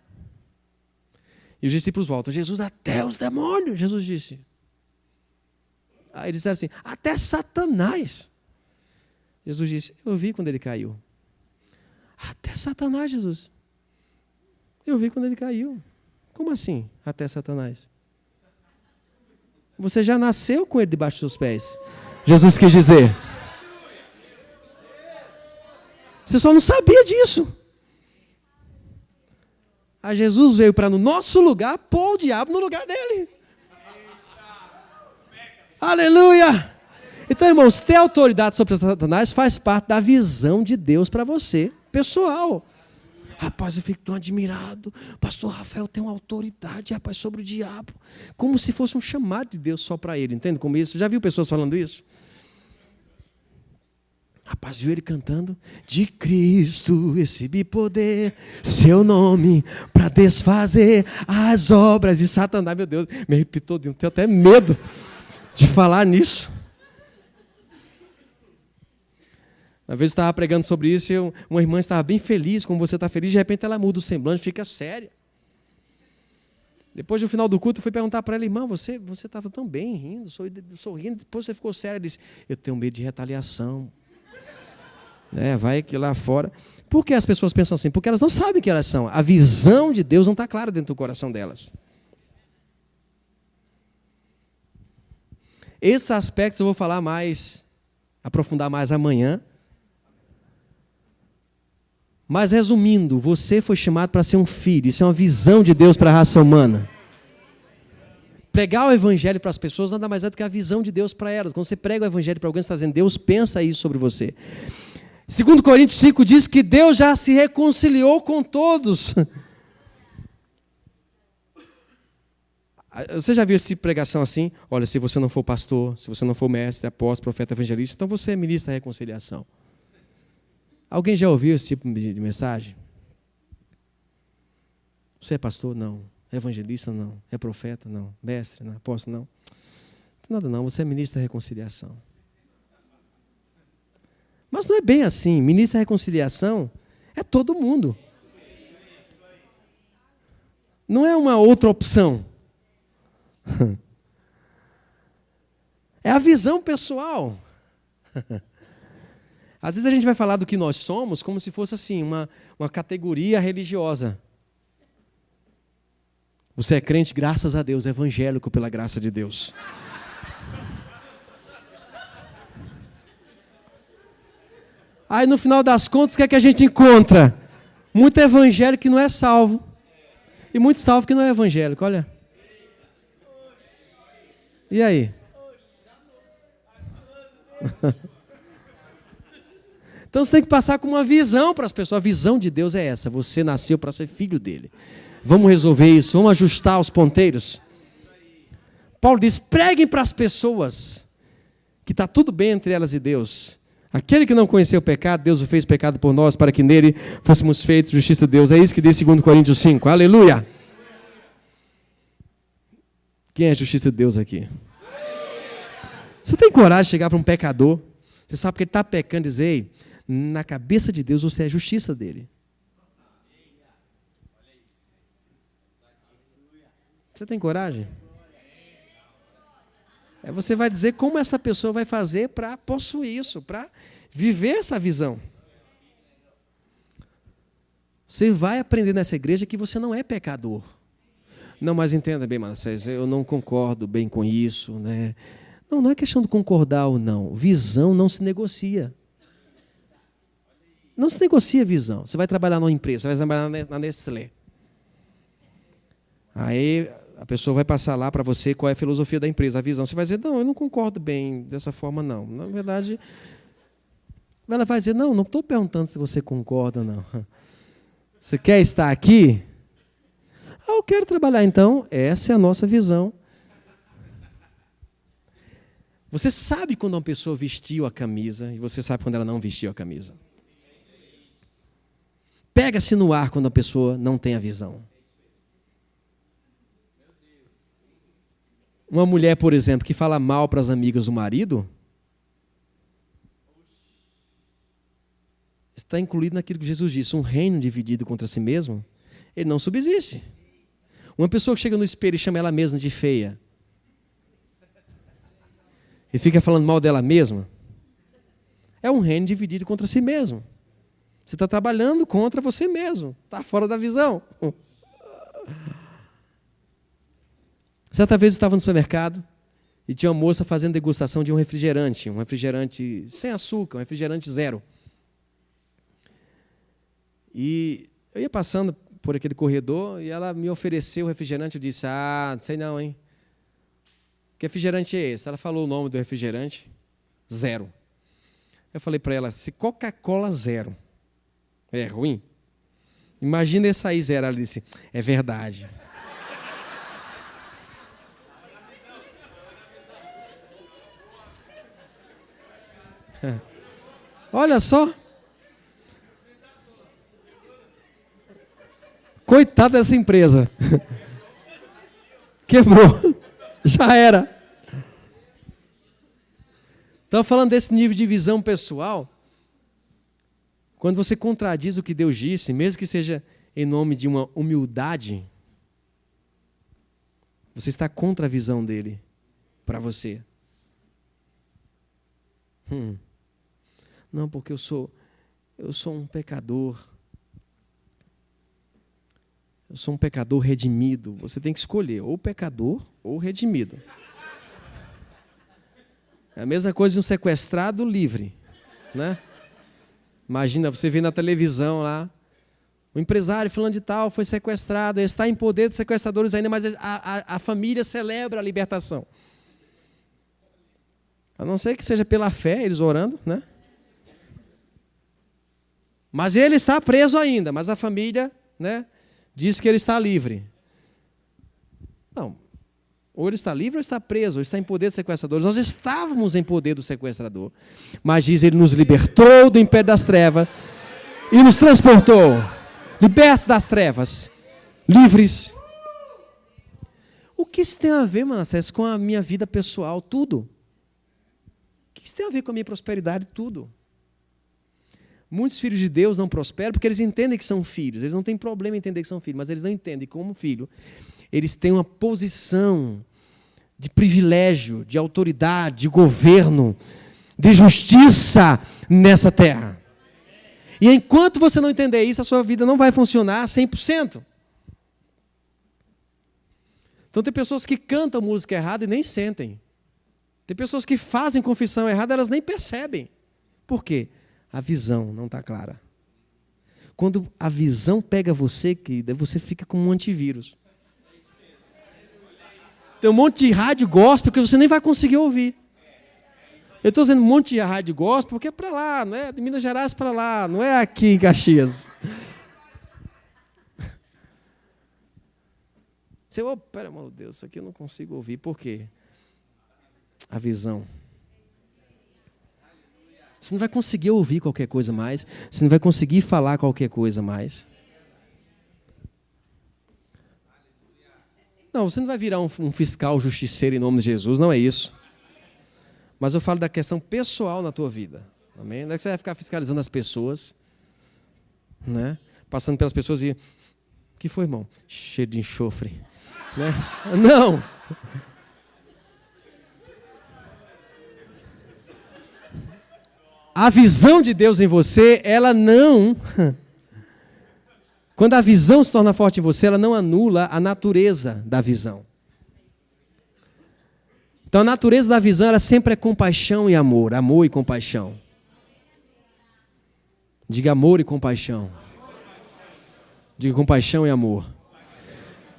E os discípulos voltam. Jesus, até os demônios, Jesus disse. Aí eles disseram assim, até Satanás. Jesus disse, eu vi quando ele caiu. Até Satanás, Jesus. Eu vi quando ele caiu. Como assim, até Satanás? Você já nasceu com ele debaixo dos seus pés. Jesus quis dizer. Você só não sabia disso. Aí Jesus veio para, no nosso lugar, pôr o diabo no lugar dele. Aleluia! Então, irmãos, ter autoridade sobre Satanás faz parte da visão de Deus para você, pessoal. Rapaz, eu fico tão admirado. Pastor Rafael tem uma autoridade, rapaz, sobre o diabo. Como se fosse um chamado de Deus só para ele. Entende como isso? Já viu pessoas falando isso? Rapaz, viu ele cantando? De Cristo recebi poder, seu nome para desfazer as obras de Satanás. Meu Deus, me arrepiou, tenho até medo de falar nisso. Uma vez eu estava pregando sobre isso e uma irmã estava bem feliz, como você está feliz, de repente ela muda o semblante, fica séria. Depois, no final do culto, eu fui perguntar para ela, irmã, você estava tão bem, rindo, sorrindo, depois você ficou séria. Ela disse, eu tenho medo de retaliação. Vai que lá fora. Por que as pessoas pensam assim? Porque elas não sabem quem elas são. A visão de Deus não está clara dentro do coração delas. Esses aspectos eu vou falar mais, aprofundar mais amanhã. Mas resumindo, você foi chamado para ser um filho. Isso é uma visão de Deus para a raça humana. Pregar o evangelho para as pessoas nada mais é do que a visão de Deus para elas. Quando você prega o evangelho para alguém, você está dizendo, Deus pensa isso sobre você. 2 Coríntios 5 diz que Deus já se reconciliou com todos. Você já viu essa pregação assim? Olha, se você não for pastor, se você não for mestre, apóstolo, profeta, evangelista, então você é ministro da reconciliação. Alguém já ouviu esse tipo de mensagem? Você é pastor? Não. É evangelista? Não. É profeta? Não. Mestre? Não. Apóstolo? Não. Nada não, você é ministro da reconciliação. Mas não é bem assim. Ministro da reconciliação é todo mundo. Não é uma outra opção. É a visão pessoal. Às vezes a gente vai falar do que nós somos como se fosse assim, uma categoria religiosa. Você é crente, graças a Deus, evangélico pela graça de Deus. Aí no final das contas, o que é que a gente encontra? Muito evangélico que não é salvo. E muito salvo que não é evangélico, olha. E aí? Então você tem que passar com uma visão para as pessoas. A visão de Deus é essa. Você nasceu para ser filho dele. Vamos resolver isso. Vamos ajustar os ponteiros. Paulo diz, preguem para as pessoas que está tudo bem entre elas e Deus. Aquele que não conheceu o pecado, Deus o fez pecado por nós, para que nele fôssemos feitos justiça de Deus. É isso que diz 2 Coríntios 5. Aleluia! Quem é a justiça de Deus aqui? Você tem coragem de chegar para um pecador? Você sabe que ele está pecando e dizer, ei, na cabeça de Deus você é a justiça dele. Você tem coragem? Você vai dizer como essa pessoa vai fazer para possuir isso, para viver essa visão. Você vai aprender nessa igreja que você não é pecador. Não, mas entenda bem, Manassés, eu não concordo bem com isso, né? Não é questão de concordar ou não. Visão não se negocia. Não se negocia visão. Você vai trabalhar numa empresa, você vai trabalhar na Nestlé. Aí a pessoa vai passar lá para você qual é a filosofia da empresa, a visão. Você vai dizer, não, eu não concordo bem dessa forma, não. Na verdade, ela vai dizer, não estou perguntando se você concorda, não. Você quer estar aqui? Eu quero trabalhar, então. Essa é a nossa visão. Você sabe quando uma pessoa vestiu a camisa e você sabe quando ela não vestiu a camisa. Pega-se no ar quando a pessoa não tem a visão. Uma mulher, por exemplo, que fala mal para as amigas do marido, está incluído naquilo que Jesus disse, um reino dividido contra si mesmo, ele não subsiste. Uma pessoa que chega no espelho e chama ela mesma de feia, e fica falando mal dela mesma, é um reino dividido contra si mesmo. Você está trabalhando contra você mesmo, está fora da visão. Certa vez eu estava no supermercado e tinha uma moça fazendo degustação de um refrigerante sem açúcar, um refrigerante zero. E eu ia passando por aquele corredor e ela me ofereceu o refrigerante. Eu disse, não sei não, hein? Que refrigerante é esse? Ela falou o nome do refrigerante, zero. Eu falei para ela, se Coca-Cola zero é ruim, imagina esse aí zero. Ela disse, é verdade. Olha só. Coitada dessa empresa. Quebrou. Já era. Então, falando desse nível de visão pessoal, quando você contradiz o que Deus disse, mesmo que seja em nome de uma humildade, você está contra a visão dele para você. Não, porque eu sou um pecador. Eu sou um pecador redimido. Você tem que escolher ou pecador ou redimido. É a mesma coisa de um sequestrado livre, né? Imagina, você vê na televisão lá, o empresário fulano de tal foi sequestrado, ele está em poder dos sequestradores ainda, mas a família celebra a libertação. A não ser que seja pela fé, eles orando, né? Mas ele está preso ainda, mas a família, né, diz que ele está livre. Não. Ou ele está livre ou está preso, ou está em poder dos sequestradores. Nós estávamos em poder do sequestrador. Mas diz, ele nos libertou do império das trevas e nos transportou, libertos das trevas, livres. O que isso tem a ver, Manassés, com a minha vida pessoal? Tudo. O que isso tem a ver com a minha prosperidade? Tudo. Muitos filhos de Deus não prosperam porque eles entendem que são filhos. Eles não têm problema em entender que são filhos, mas eles não entendem que, como filho, eles têm uma posição de privilégio, de autoridade, de governo, de justiça nessa terra. E enquanto você não entender isso, a sua vida não vai funcionar 100%. Então tem pessoas que cantam música errada e nem sentem. Tem pessoas que fazem confissão errada, elas nem percebem. Por quê? A visão não está clara. Quando a visão pega você, querida, você fica como um antivírus. Tem um monte de rádio gospel que você nem vai conseguir ouvir. Eu estou dizendo um monte de rádio gospel porque é para lá, não é de Minas Gerais para lá, não é aqui em Caxias. Você, pera, meu Deus, isso aqui eu não consigo ouvir. Por quê? A visão. Você não vai conseguir ouvir qualquer coisa mais. Você não vai conseguir falar qualquer coisa mais. Não, você não vai virar um fiscal justiceiro em nome de Jesus, não é isso. Mas eu falo da questão pessoal na tua vida. Amém? Não é que você vai ficar fiscalizando as pessoas, né? Passando pelas pessoas e... O que foi, irmão? Cheio de enxofre. Né? Não! A visão de Deus em você, ela não... Quando a visão se torna forte em você, ela não anula a natureza da visão. Então, a natureza da visão, ela sempre é compaixão e amor. Amor e compaixão. Diga amor e compaixão. Diga compaixão e amor.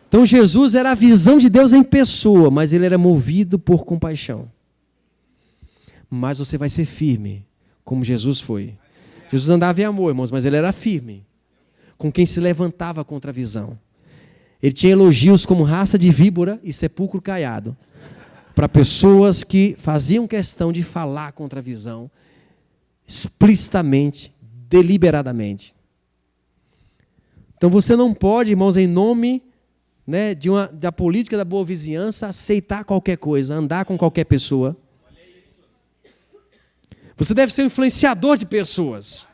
Então, Jesus era a visão de Deus em pessoa, mas ele era movido por compaixão. Mas você vai ser firme, como Jesus foi. Jesus andava em amor, irmãos, mas ele era firme com quem se levantava contra a visão. Ele tinha elogios como raça de víbora e sepulcro caiado, para pessoas que faziam questão de falar contra a visão, explicitamente, deliberadamente. Então você não pode, irmãos, em nome, né, da política da boa vizinhança, aceitar qualquer coisa, andar com qualquer pessoa. Você deve ser um influenciador de pessoas.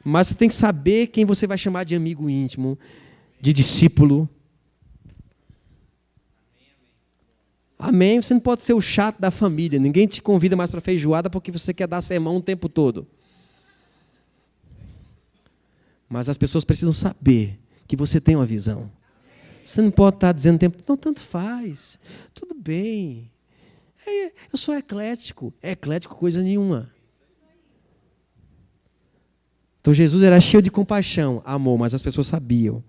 Mas você tem que saber quem você vai chamar de amigo íntimo, de discípulo. Amém? Você não pode ser o chato da família. Ninguém te convida mais para feijoada porque você quer dar sermão o tempo todo. Mas as pessoas precisam saber que você tem uma visão. Você não pode estar dizendo o tempo, não, tanto faz, tudo bem. Eu sou eclético. É eclético coisa nenhuma. Então Jesus era cheio de compaixão, amor, mas as pessoas sabiam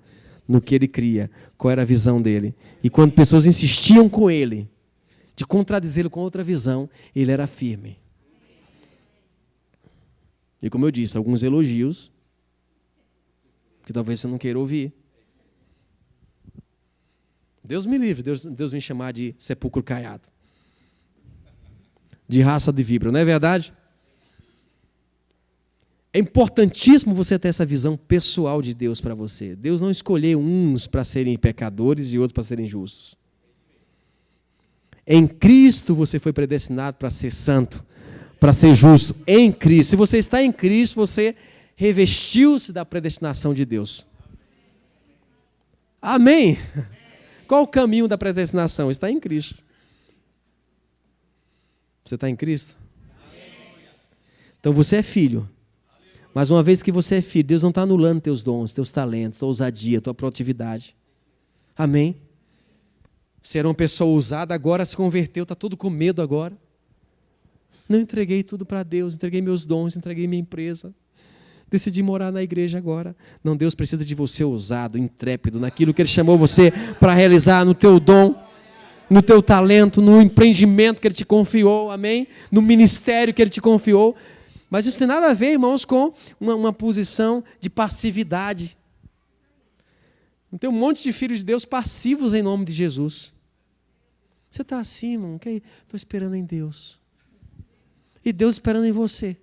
no que ele cria, qual era a visão dele. E quando pessoas insistiam com ele, de contradizê-lo com outra visão, ele era firme. E como eu disse, alguns elogios, que talvez você não queira ouvir. Deus me livre, Deus me chamar de sepulcro caiado. De raça de víbora, não é verdade? É importantíssimo você ter essa visão pessoal de Deus para você. Deus não escolheu uns para serem pecadores e outros para serem justos. Em Cristo você foi predestinado para ser santo, para ser justo. Em Cristo. Se você está em Cristo, você revestiu-se da predestinação de Deus. Amém? Qual o caminho da predestinação? Está em Cristo. Você está em Cristo? Então você é filho. Mas uma vez que você é filho, Deus não está anulando teus dons, teus talentos, tua ousadia, tua proatividade. Amém? Você era uma pessoa ousada, agora se converteu, está todo com medo agora. Não, entreguei tudo para Deus, entreguei meus dons, entreguei minha empresa. Decidi morar na igreja agora. Não, Deus precisa de você ousado, intrépido, naquilo que Ele chamou você para realizar, no teu dom, no teu talento, no empreendimento que Ele te confiou, amém? No ministério que Ele te confiou. Mas isso tem nada a ver, irmãos, com uma posição de passividade. Tem um monte de filhos de Deus passivos em nome de Jesus. Você está assim, irmão? Estou esperando em Deus. E Deus esperando em você.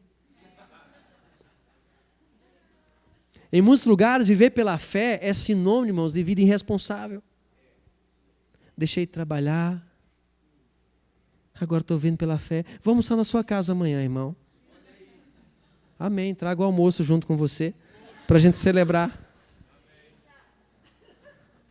Em muitos lugares, viver pela fé é sinônimo, irmãos, de vida irresponsável. Deixei de trabalhar. Agora estou vendo pela fé. Vamos estar na sua casa amanhã, irmão. Amém. Trago o almoço junto com você, para a gente celebrar.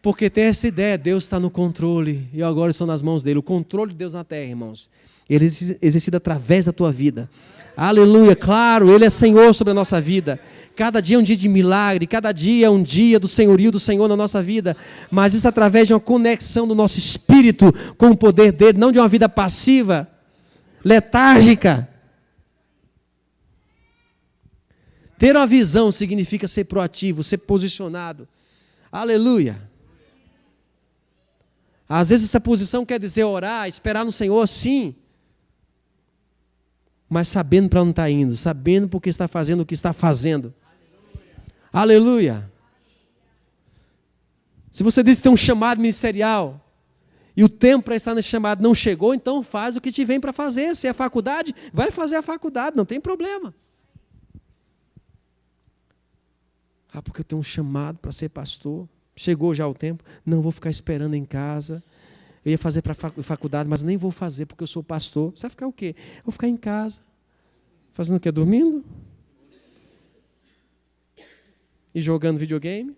Porque tem essa ideia, Deus está no controle, e eu agora estou nas mãos dele. O controle de Deus na terra, irmãos, ele é exercido através da tua vida. Aleluia, claro, Ele é Senhor sobre a nossa vida. Cada dia é um dia de milagre, cada dia é um dia do senhorio do Senhor na nossa vida. Mas isso através de uma conexão do nosso espírito com o poder dEle, não de uma vida passiva, letárgica. Ter uma visão significa ser proativo, ser posicionado. Aleluia. Às vezes essa posição quer dizer orar, esperar no Senhor, sim. Mas sabendo para onde está indo, sabendo porque está fazendo o que está fazendo. Aleluia. Se você diz que tem um chamado ministerial, e o tempo para estar nesse chamado não chegou, então faz o que te vem para fazer. Se é faculdade, vai fazer a faculdade, não tem problema. Ah, porque eu tenho um chamado para ser pastor. Chegou já o tempo. Não, vou ficar esperando em casa. Eu ia fazer para a faculdade, mas nem vou fazer porque eu sou pastor. Você vai ficar o quê? Eu vou ficar em casa. Fazendo o quê? Dormindo? E jogando videogame?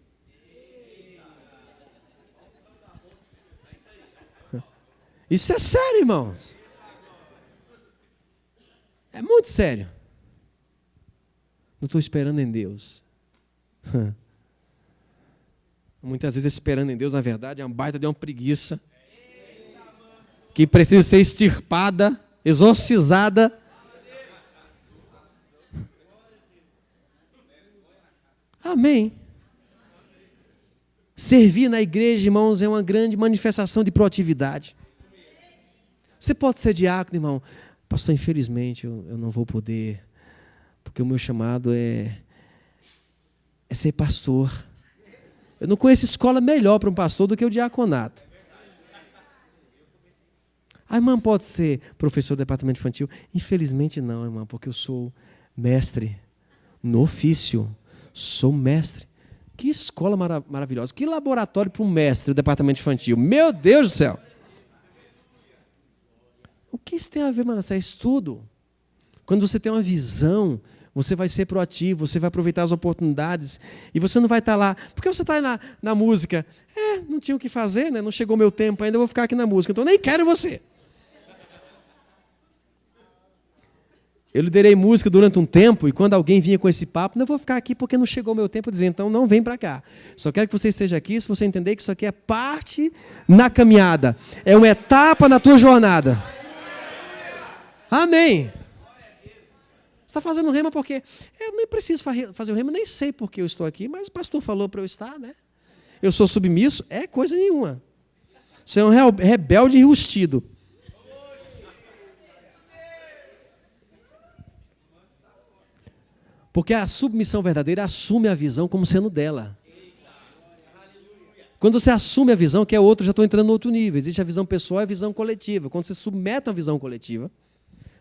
Isso é sério, irmãos. É muito sério. Não estou esperando em Deus. Muitas vezes esperando em Deus, na verdade, é uma baita de uma preguiça que precisa ser extirpada, exorcizada. Amém. Servir na igreja, irmãos, é uma grande manifestação de proatividade. Você pode ser diácono, irmão. Pastor, infelizmente eu não vou poder, porque o meu chamado é ser pastor. Eu não conheço escola melhor para um pastor do que o diaconato. A irmã pode ser professor do departamento infantil? Infelizmente não, irmã, porque eu sou mestre no ofício. Sou mestre. Que escola maravilhosa. Que laboratório para um mestre do departamento infantil. Meu Deus do céu. O que isso tem a ver, mano? É estudo. Quando você tem uma visão, você vai ser proativo, você vai aproveitar as oportunidades e você não vai estar lá. Porque você está aí na música. Não tinha o que fazer, né? Não chegou meu tempo ainda, eu vou ficar aqui na música. Então eu nem quero você. Eu liderei música durante um tempo e quando alguém vinha com esse papo, não vou ficar aqui porque não chegou o meu tempo, dizer, então não vem para cá. Só quero que você esteja aqui se você entender que isso aqui é parte na caminhada. É uma etapa na tua jornada. Amém. Você está fazendo rema porque eu nem preciso fazer o rema, nem sei porque eu estou aqui, mas o pastor falou para eu estar, né? Eu sou submisso, é coisa nenhuma. Você é um rebelde enrustido. Porque a submissão verdadeira assume a visão como sendo dela. Quando você assume a visão, que é outro, já estou entrando no outro nível. Existe a visão pessoal e a visão coletiva. Quando você submete a visão coletiva,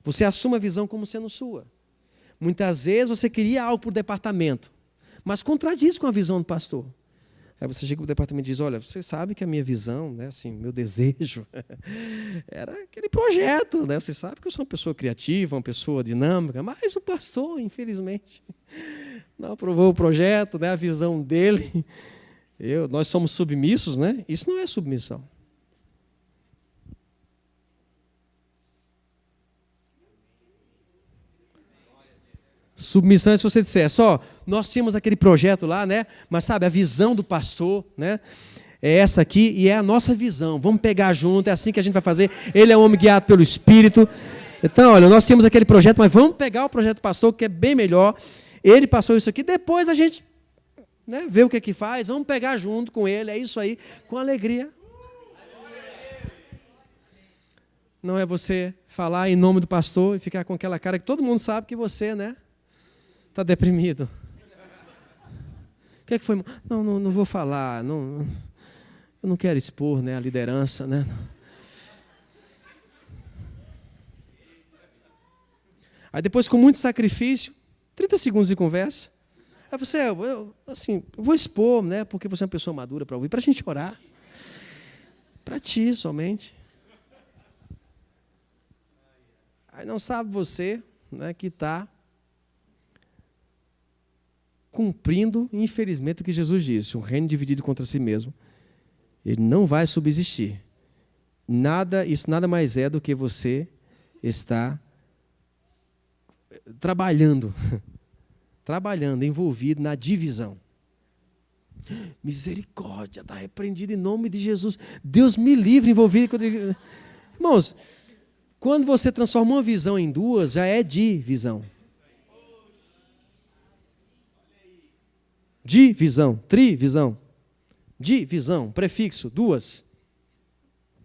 você assume a visão como sendo sua. Muitas vezes você queria algo para o departamento, mas contradiz com a visão do pastor. Aí você chega para o departamento e diz, olha, você sabe que a minha visão, né, assim, meu desejo, era aquele projeto. Né? Você sabe que eu sou uma pessoa criativa, uma pessoa dinâmica, mas o pastor, infelizmente, não aprovou o projeto, né, a visão dele. Nós somos submissos, né? Isso não é submissão. Submissão é se você disser, nós tínhamos aquele projeto lá, né? Mas sabe, a visão do pastor, né? É essa aqui e é a nossa visão. Vamos pegar junto, é assim que a gente vai fazer. Ele é um homem guiado pelo Espírito. Então, olha, nós tínhamos aquele projeto, mas vamos pegar o projeto do pastor, que é bem melhor. Ele passou isso aqui, depois a gente, né, vê o que é que faz, vamos pegar junto com ele, é isso aí, com alegria. Não é você falar em nome do pastor e ficar com aquela cara que todo mundo sabe que você, né? Está deprimido. O que é que foi? Não vou falar. Eu não quero expor, né, a liderança. Né? Aí depois, com muito sacrifício, 30 segundos de conversa. Aí você, assim, vou expor, né, porque você é uma pessoa madura para ouvir, para a gente orar. Para ti somente. Aí não sabe você, né, que está cumprindo, infelizmente, o que Jesus disse. Um reino dividido contra si mesmo, ele não vai subsistir. Isso nada mais é do que você estar trabalhando, envolvido na divisão. Misericórdia, está repreendido em nome de Jesus. Deus me livre envolvido. Irmãos, quando você transforma uma visão em duas, já é divisão. Divisão, trivisão, divisão, prefixo, duas.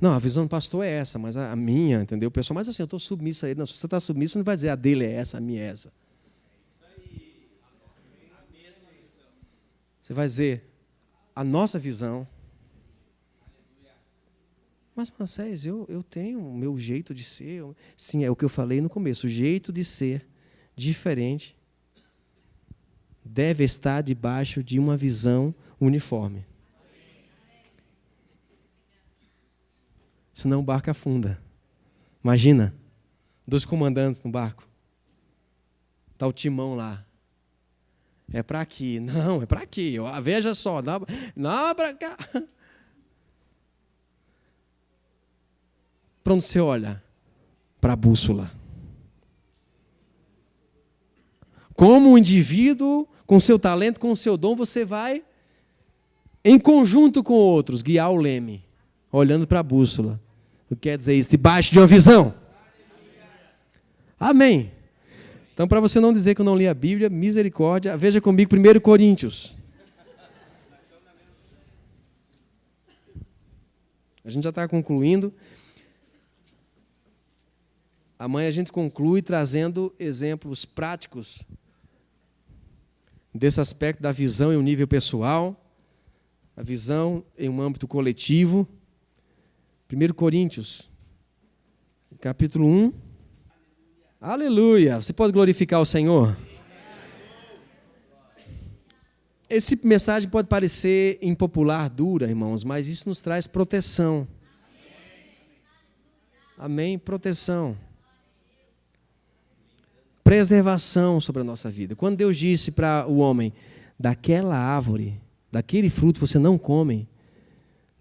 Não, a visão do pastor é essa, mas a minha, entendeu? O pessoal, mas assim, eu estou submisso a ele. Não, se você está submisso, não vai dizer a dele é essa, a minha é essa. Você vai dizer a nossa visão. Mas, Manassés, eu tenho o meu jeito de ser. Sim, é o que eu falei no começo. O jeito de ser diferente deve estar debaixo de uma visão uniforme. Senão o barco afunda. Imagina, 2 comandantes no barco. Está o timão lá. É para aqui. Não, é para aqui. Veja só. Não, é para cá. Para onde você olha? Para a bússola. Como um indivíduo, com seu talento, com seu dom, você vai, em conjunto com outros, guiar o leme, olhando para a bússola. O que quer dizer isso? Debaixo de uma visão. Amém. Então, para você não dizer que eu não li a Bíblia, misericórdia, veja comigo 1 Coríntios. A gente já está concluindo. Amanhã a gente conclui trazendo exemplos práticos desse aspecto da visão em um nível pessoal, a visão em um âmbito coletivo. 1 Coríntios, capítulo 1. Aleluia! Você pode glorificar o Senhor? Essa mensagem pode parecer impopular, dura, irmãos, mas isso nos traz proteção. Amém? Proteção. Preservação sobre a nossa vida. Quando Deus disse para o homem, daquela árvore, daquele fruto você não come,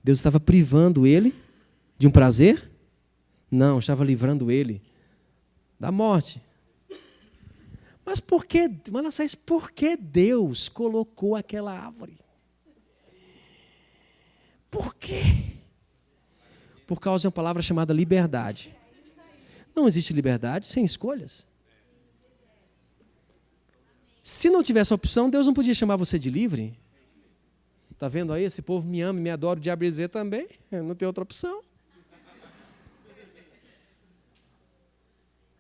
Deus estava privando ele de um prazer? Não, estava livrando ele da morte. Mas por que, Manassés, por que Deus colocou aquela árvore? Por quê? Por causa de uma palavra chamada liberdade. Não existe liberdade sem escolhas. Se não tivesse opção, Deus não podia chamar você de livre. Está vendo aí? Esse povo me ama e me adora, o diabo ia dizer também. Não tem outra opção.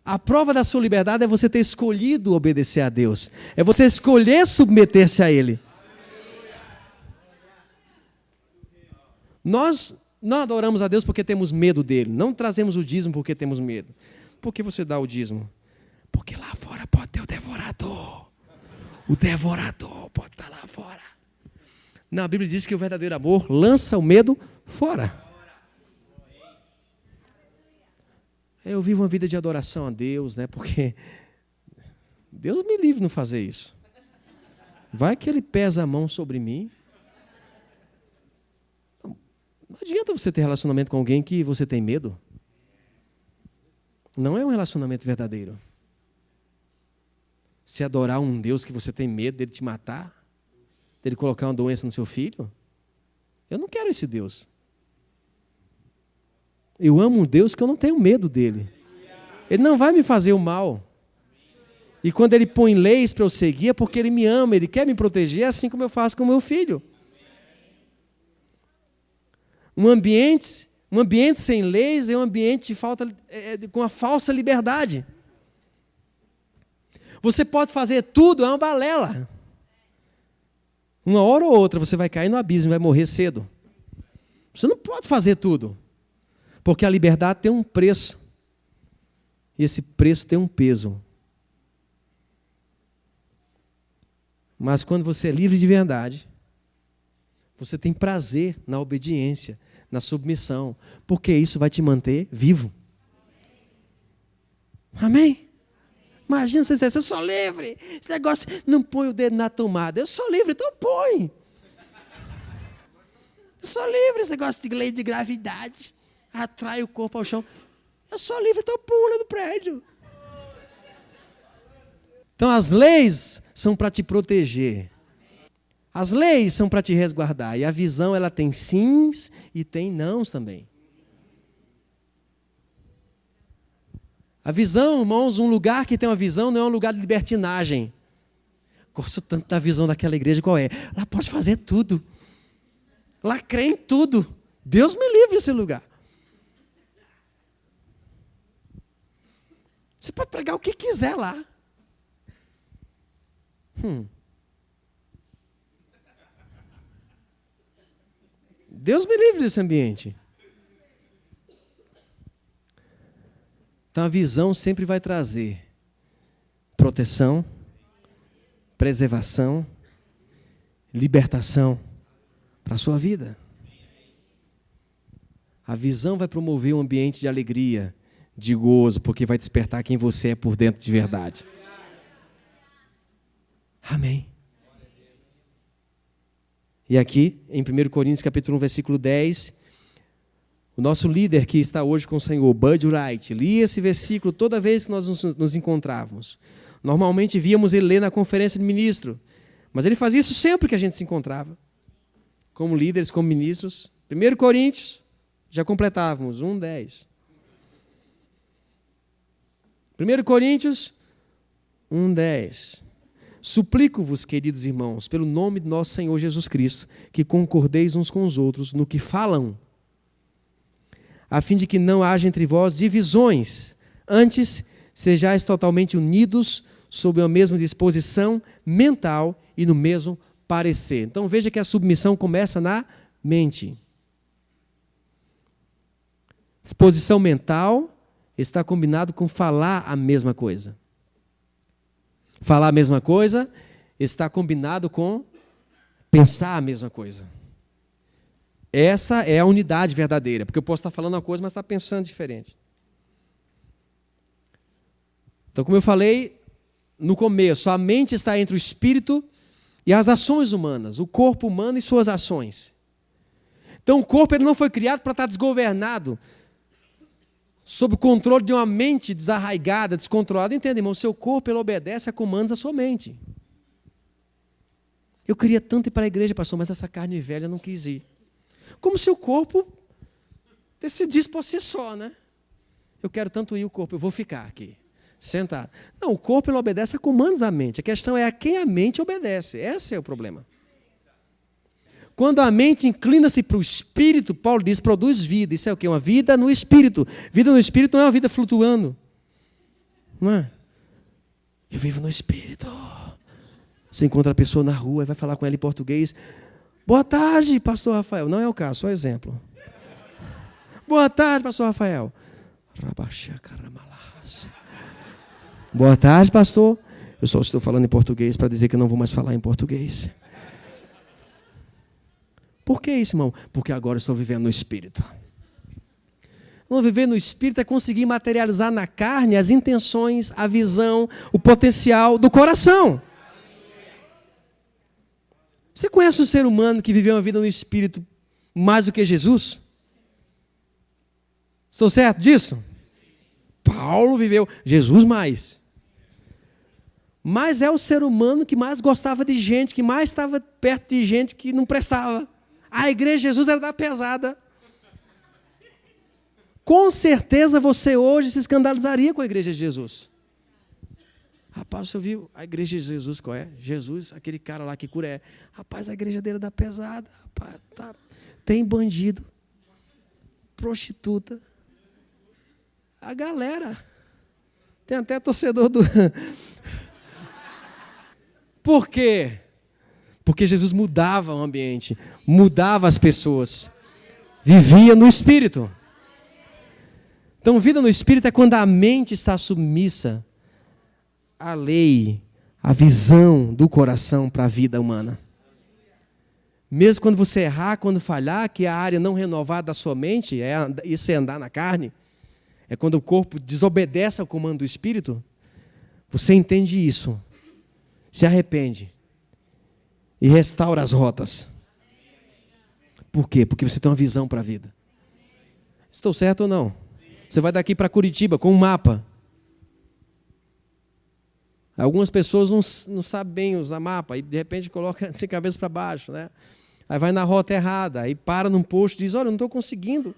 A prova da sua liberdade é você ter escolhido obedecer a Deus. É você escolher submeter-se a Ele. Nós não adoramos a Deus porque temos medo dEle. Não trazemos o dízimo porque temos medo. Por que você dá o dízimo? Porque lá fora pode ter o devorador. O devorador pode estar lá fora. Não, a Bíblia diz que o verdadeiro amor lança o medo fora. Eu vivo uma vida de adoração a Deus, né? Porque Deus me livre de não fazer isso. Vai que Ele pesa a mão sobre mim. Não adianta você ter relacionamento com alguém que você tem medo. Não é um relacionamento verdadeiro. Se adorar um Deus que você tem medo dele te matar, dele colocar uma doença no seu filho, eu não quero esse Deus. Eu amo um Deus que eu não tenho medo dele. Ele não vai me fazer o mal. E quando Ele põe leis para eu seguir, é porque Ele me ama, Ele quer me proteger, assim como eu faço com o meu filho. Um ambiente sem leis é um ambiente com uma falsa liberdade. Você pode fazer tudo, é uma balela. Uma hora ou outra você vai cair no abismo, vai morrer cedo. Você não pode fazer tudo, porque a liberdade tem um preço. E esse preço tem um peso. Mas quando você é livre de verdade, você tem prazer na obediência, na submissão, porque isso vai te manter vivo. Amém? Imagina você dizer, eu sou livre. Esse negócio, não põe o dedo na tomada. Eu sou livre, então põe. Eu sou livre, esse negócio de lei de gravidade. Atrai o corpo ao chão. Eu sou livre, então pula do prédio. Então as leis são para te proteger. As leis são para te resguardar. E a visão, ela tem sims e tem nãos também. A visão, irmãos, um lugar que tem uma visão não é um lugar de libertinagem. Gosto tanto da visão daquela igreja, qual é? Lá pode fazer tudo. Lá crê em tudo. Deus me livre desse lugar. Você pode pregar o que quiser lá. Deus me livre desse ambiente. Então a visão sempre vai trazer proteção, preservação, libertação para a sua vida. A visão vai promover um ambiente de alegria, de gozo, porque vai despertar quem você é por dentro de verdade. Amém. E aqui, em 1 Coríntios capítulo 1, versículo 10, o nosso líder que está hoje com o Senhor, Bud Wright, lia esse versículo toda vez que nós nos encontrávamos. Normalmente víamos ele ler na conferência de ministro, mas ele fazia isso sempre que a gente se encontrava, como líderes, como ministros. 1 Coríntios, já completávamos, 1, 10. 1 Coríntios 1, 10. Suplico-vos, queridos irmãos, pelo nome de nosso Senhor Jesus Cristo, que concordeis uns com os outros no que falam, a fim de que não haja entre vós divisões, antes sejais totalmente unidos sob a mesma disposição mental e no mesmo parecer. Então veja que a submissão começa na mente. Disposição mental está combinado com falar a mesma coisa. Falar a mesma coisa está combinado com pensar a mesma coisa. Essa é a unidade verdadeira, porque eu posso estar falando uma coisa, mas estar pensando diferente. Então, como eu falei no começo, a mente está entre o espírito e as ações humanas, o corpo humano e suas ações. Então, o corpo ele não foi criado para estar desgovernado, sob o controle de uma mente desarraigada, descontrolada. Entende, irmão? O seu corpo ele obedece a comandos da sua mente. Eu queria tanto ir para a igreja, pastor, mas essa carne velha não quis ir. Como se o corpo decidisse por si só, né? Eu quero tanto ir o corpo, eu vou ficar aqui, sentado. Não, o corpo ele obedece a comandos da mente. A questão é a quem a mente obedece. Esse é o problema. Quando a mente inclina-se para o espírito, Paulo diz, produz vida. Isso é o quê? Uma vida no espírito. Vida no espírito não é uma vida flutuando. Não é? Eu vivo no espírito. Você encontra a pessoa na rua e vai falar com ela em português. Boa tarde, pastor Rafael. Não é o caso, só exemplo. Boa tarde, pastor Rafael. Boa tarde, pastor. Eu só estou falando em português para dizer que eu não vou mais falar em português. Por que isso, irmão? Porque agora eu estou vivendo no Espírito. Não viver no Espírito é conseguir materializar na carne as intenções, a visão, o potencial do coração. Você conhece um ser humano que viveu uma vida no Espírito mais do que Jesus? Estou certo disso? Paulo viveu, Jesus mais. Mas é o ser humano que mais gostava de gente, que mais estava perto de gente que não prestava. A igreja de Jesus era da pesada. Com certeza você hoje se escandalizaria com a igreja de Jesus. Rapaz, você viu a igreja de Jesus, qual é? Jesus, aquele cara lá que cura é. Rapaz, a igreja dele é da pesada. Rapaz, tá. Tem bandido, prostituta. A galera. Tem até torcedor do... Por quê? Porque Jesus mudava o ambiente, mudava as pessoas, vivia no Espírito. Então, vida no Espírito é quando a mente está submissa à lei, à visão do coração para a vida humana. Mesmo quando você errar, quando falhar, que a área não renovada da sua mente, isso é andar na carne, é quando o corpo desobedece ao comando do Espírito, você entende isso, se arrepende e restaura as rotas. Por quê? Porque você tem uma visão para a vida. Estou certo ou não? Você vai daqui para Curitiba com um mapa. Algumas pessoas não sabem bem usar mapa, e de repente coloca sem cabeça para baixo, né? Aí vai na rota errada, aí para num posto e diz, olha, eu não estou conseguindo.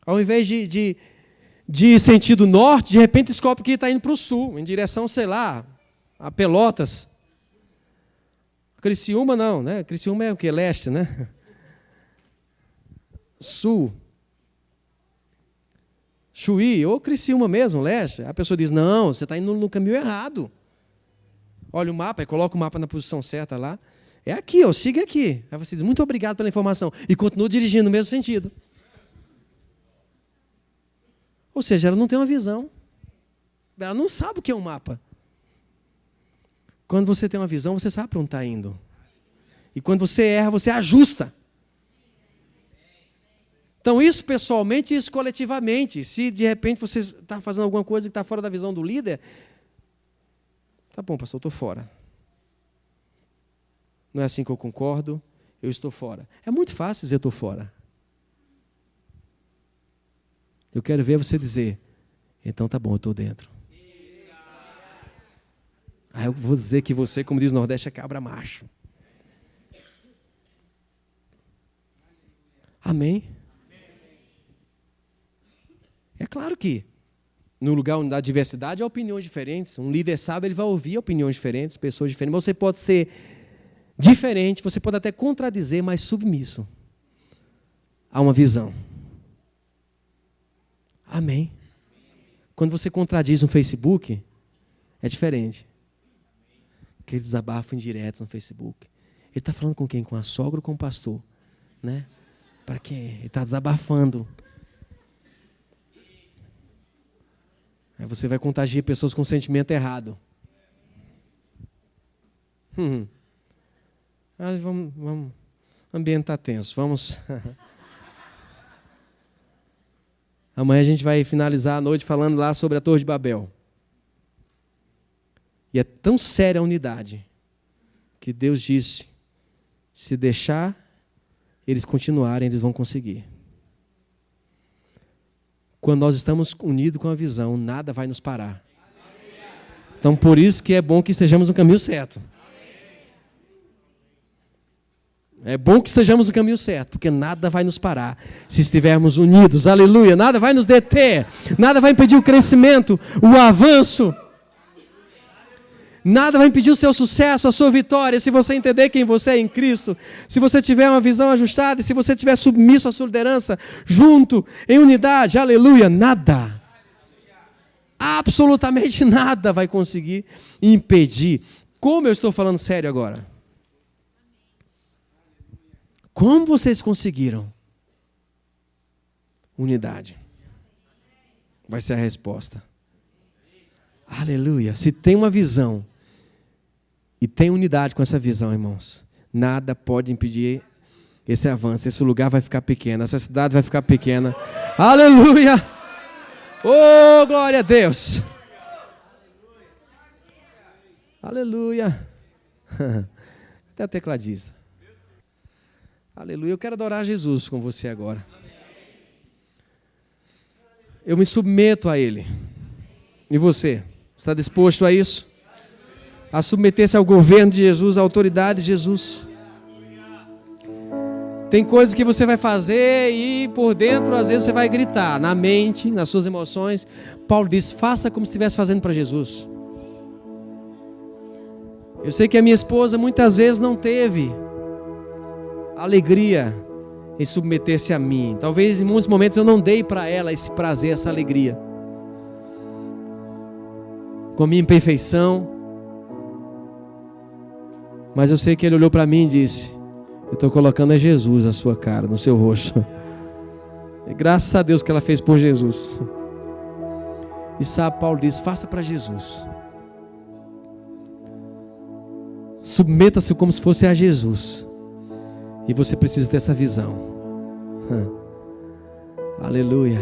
Ao invés de sentido norte, de repente descobre que está indo para o sul, em direção, sei lá, a Pelotas. Criciúma não, né? Criciúma é o quê? Leste, né? Sul. Chuí, ou Criciúma mesmo, leste. A pessoa diz, não, você está indo no caminho errado. Olha o mapa, aí coloca o mapa na posição certa lá. É aqui, ó, siga aqui. Aí você diz, muito obrigado pela informação. E continua dirigindo no mesmo sentido. Ou seja, ela não tem uma visão. Ela não sabe o que é um mapa. Quando você tem uma visão, você sabe para onde está indo. E quando você erra, você ajusta. Então, isso pessoalmente e isso coletivamente. Se de repente você está fazendo alguma coisa que está fora da visão do líder, tá bom, pastor, eu estou fora. Não é assim que eu concordo, eu estou fora. É muito fácil dizer eu estou fora. Eu quero ver você dizer, então tá bom, eu estou dentro. Aí eu vou dizer que você, como diz o Nordeste, é cabra macho. Amém? É claro que no lugar da diversidade há opiniões diferentes. Um líder sábio, ele vai ouvir opiniões diferentes, pessoas diferentes. Mas você pode ser diferente, você pode até contradizer, mas submisso a uma visão. Amém? Quando você contradiz no Facebook, é diferente. Aquele desabafo indireto no Facebook. Ele está falando com quem? Com a sogra ou com o pastor? Né? Para quem? Ele está desabafando. Aí você vai contagiar pessoas com sentimento errado. Vamos. O ambiente está tenso. Vamos. Amanhã a gente vai finalizar a noite falando lá sobre a Torre de Babel. E é tão séria a unidade que Deus disse, se deixar eles continuarem, eles vão conseguir. Quando nós estamos unidos com a visão, nada vai nos parar. Então, por isso que é bom que estejamos no caminho certo. É bom que estejamos no caminho certo, porque nada vai nos parar se estivermos unidos. Aleluia! Nada vai nos deter, nada vai impedir o crescimento, o avanço. Nada vai impedir o seu sucesso, a sua vitória, se você entender quem você é em Cristo, se você tiver uma visão ajustada, se você tiver submisso à sua liderança, junto, em unidade, aleluia, nada, absolutamente nada vai conseguir impedir. Como eu estou falando sério agora? Como vocês conseguiram? Unidade. Vai ser a resposta. Aleluia. Se tem uma visão E tem unidade com essa visão, irmãos. Nada pode impedir esse avanço. Esse lugar vai ficar pequeno, essa cidade vai ficar pequena. Aleluia! Oh, glória a Deus! Aleluia! Até a tecladista. Aleluia! Eu quero adorar Jesus com você agora. Eu me submeto a Ele. E você? Está disposto a isso? A submeter-se ao governo de Jesus, à autoridade de Jesus? Tem coisas que você vai fazer e por dentro às vezes você vai gritar, na mente, nas suas emoções. Paulo diz, faça como se estivesse fazendo para Jesus. Eu sei que a minha esposa muitas vezes não teve alegria em submeter-se a mim. Talvez em muitos momentos eu não dei para ela esse prazer, essa alegria. Com a minha imperfeição. Mas eu sei que ele olhou para mim e disse, eu estou colocando a Jesus na sua cara, no seu rosto. E graças a Deus que ela fez por Jesus. E sabe, Paulo diz, faça para Jesus. Submeta-se como se fosse a Jesus. E você precisa ter essa visão. Aleluia.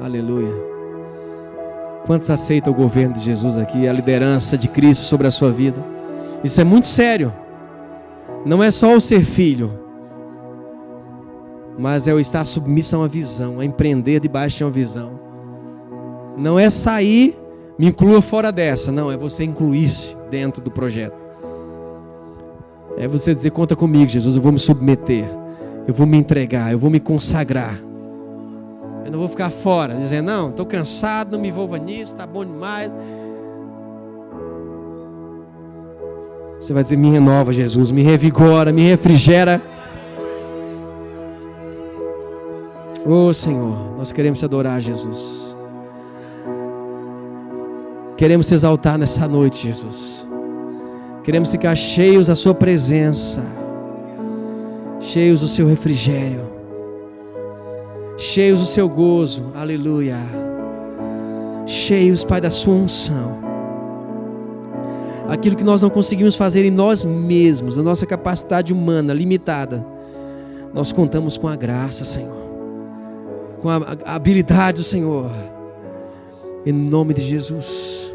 Aleluia. Quantos aceitam o governo de Jesus aqui, a liderança de Cristo sobre a sua vida? Isso é muito sério. Não é só o ser filho, mas é o estar submisso a uma visão, a empreender debaixo de uma visão. Não é sair, me inclua fora dessa. Não, é você incluir-se dentro do projeto. É você dizer, conta comigo, Jesus, eu vou me submeter. Eu vou me entregar, eu vou me consagrar. Eu não vou ficar fora, dizendo, não, estou cansado, não me envolva nisso, está bom demais. Você vai dizer, me renova, Jesus, me revigora, me refrigera. Oh, Senhor, nós queremos te adorar, Jesus. Queremos te exaltar nessa noite, Jesus. Queremos ficar cheios da sua presença, cheios do seu refrigério, cheios do seu gozo, aleluia. Cheios, Pai, da sua unção. Aquilo que nós não conseguimos fazer em nós mesmos, a nossa capacidade humana limitada, nós contamos com a graça, Senhor, com a habilidade do Senhor, em nome de Jesus.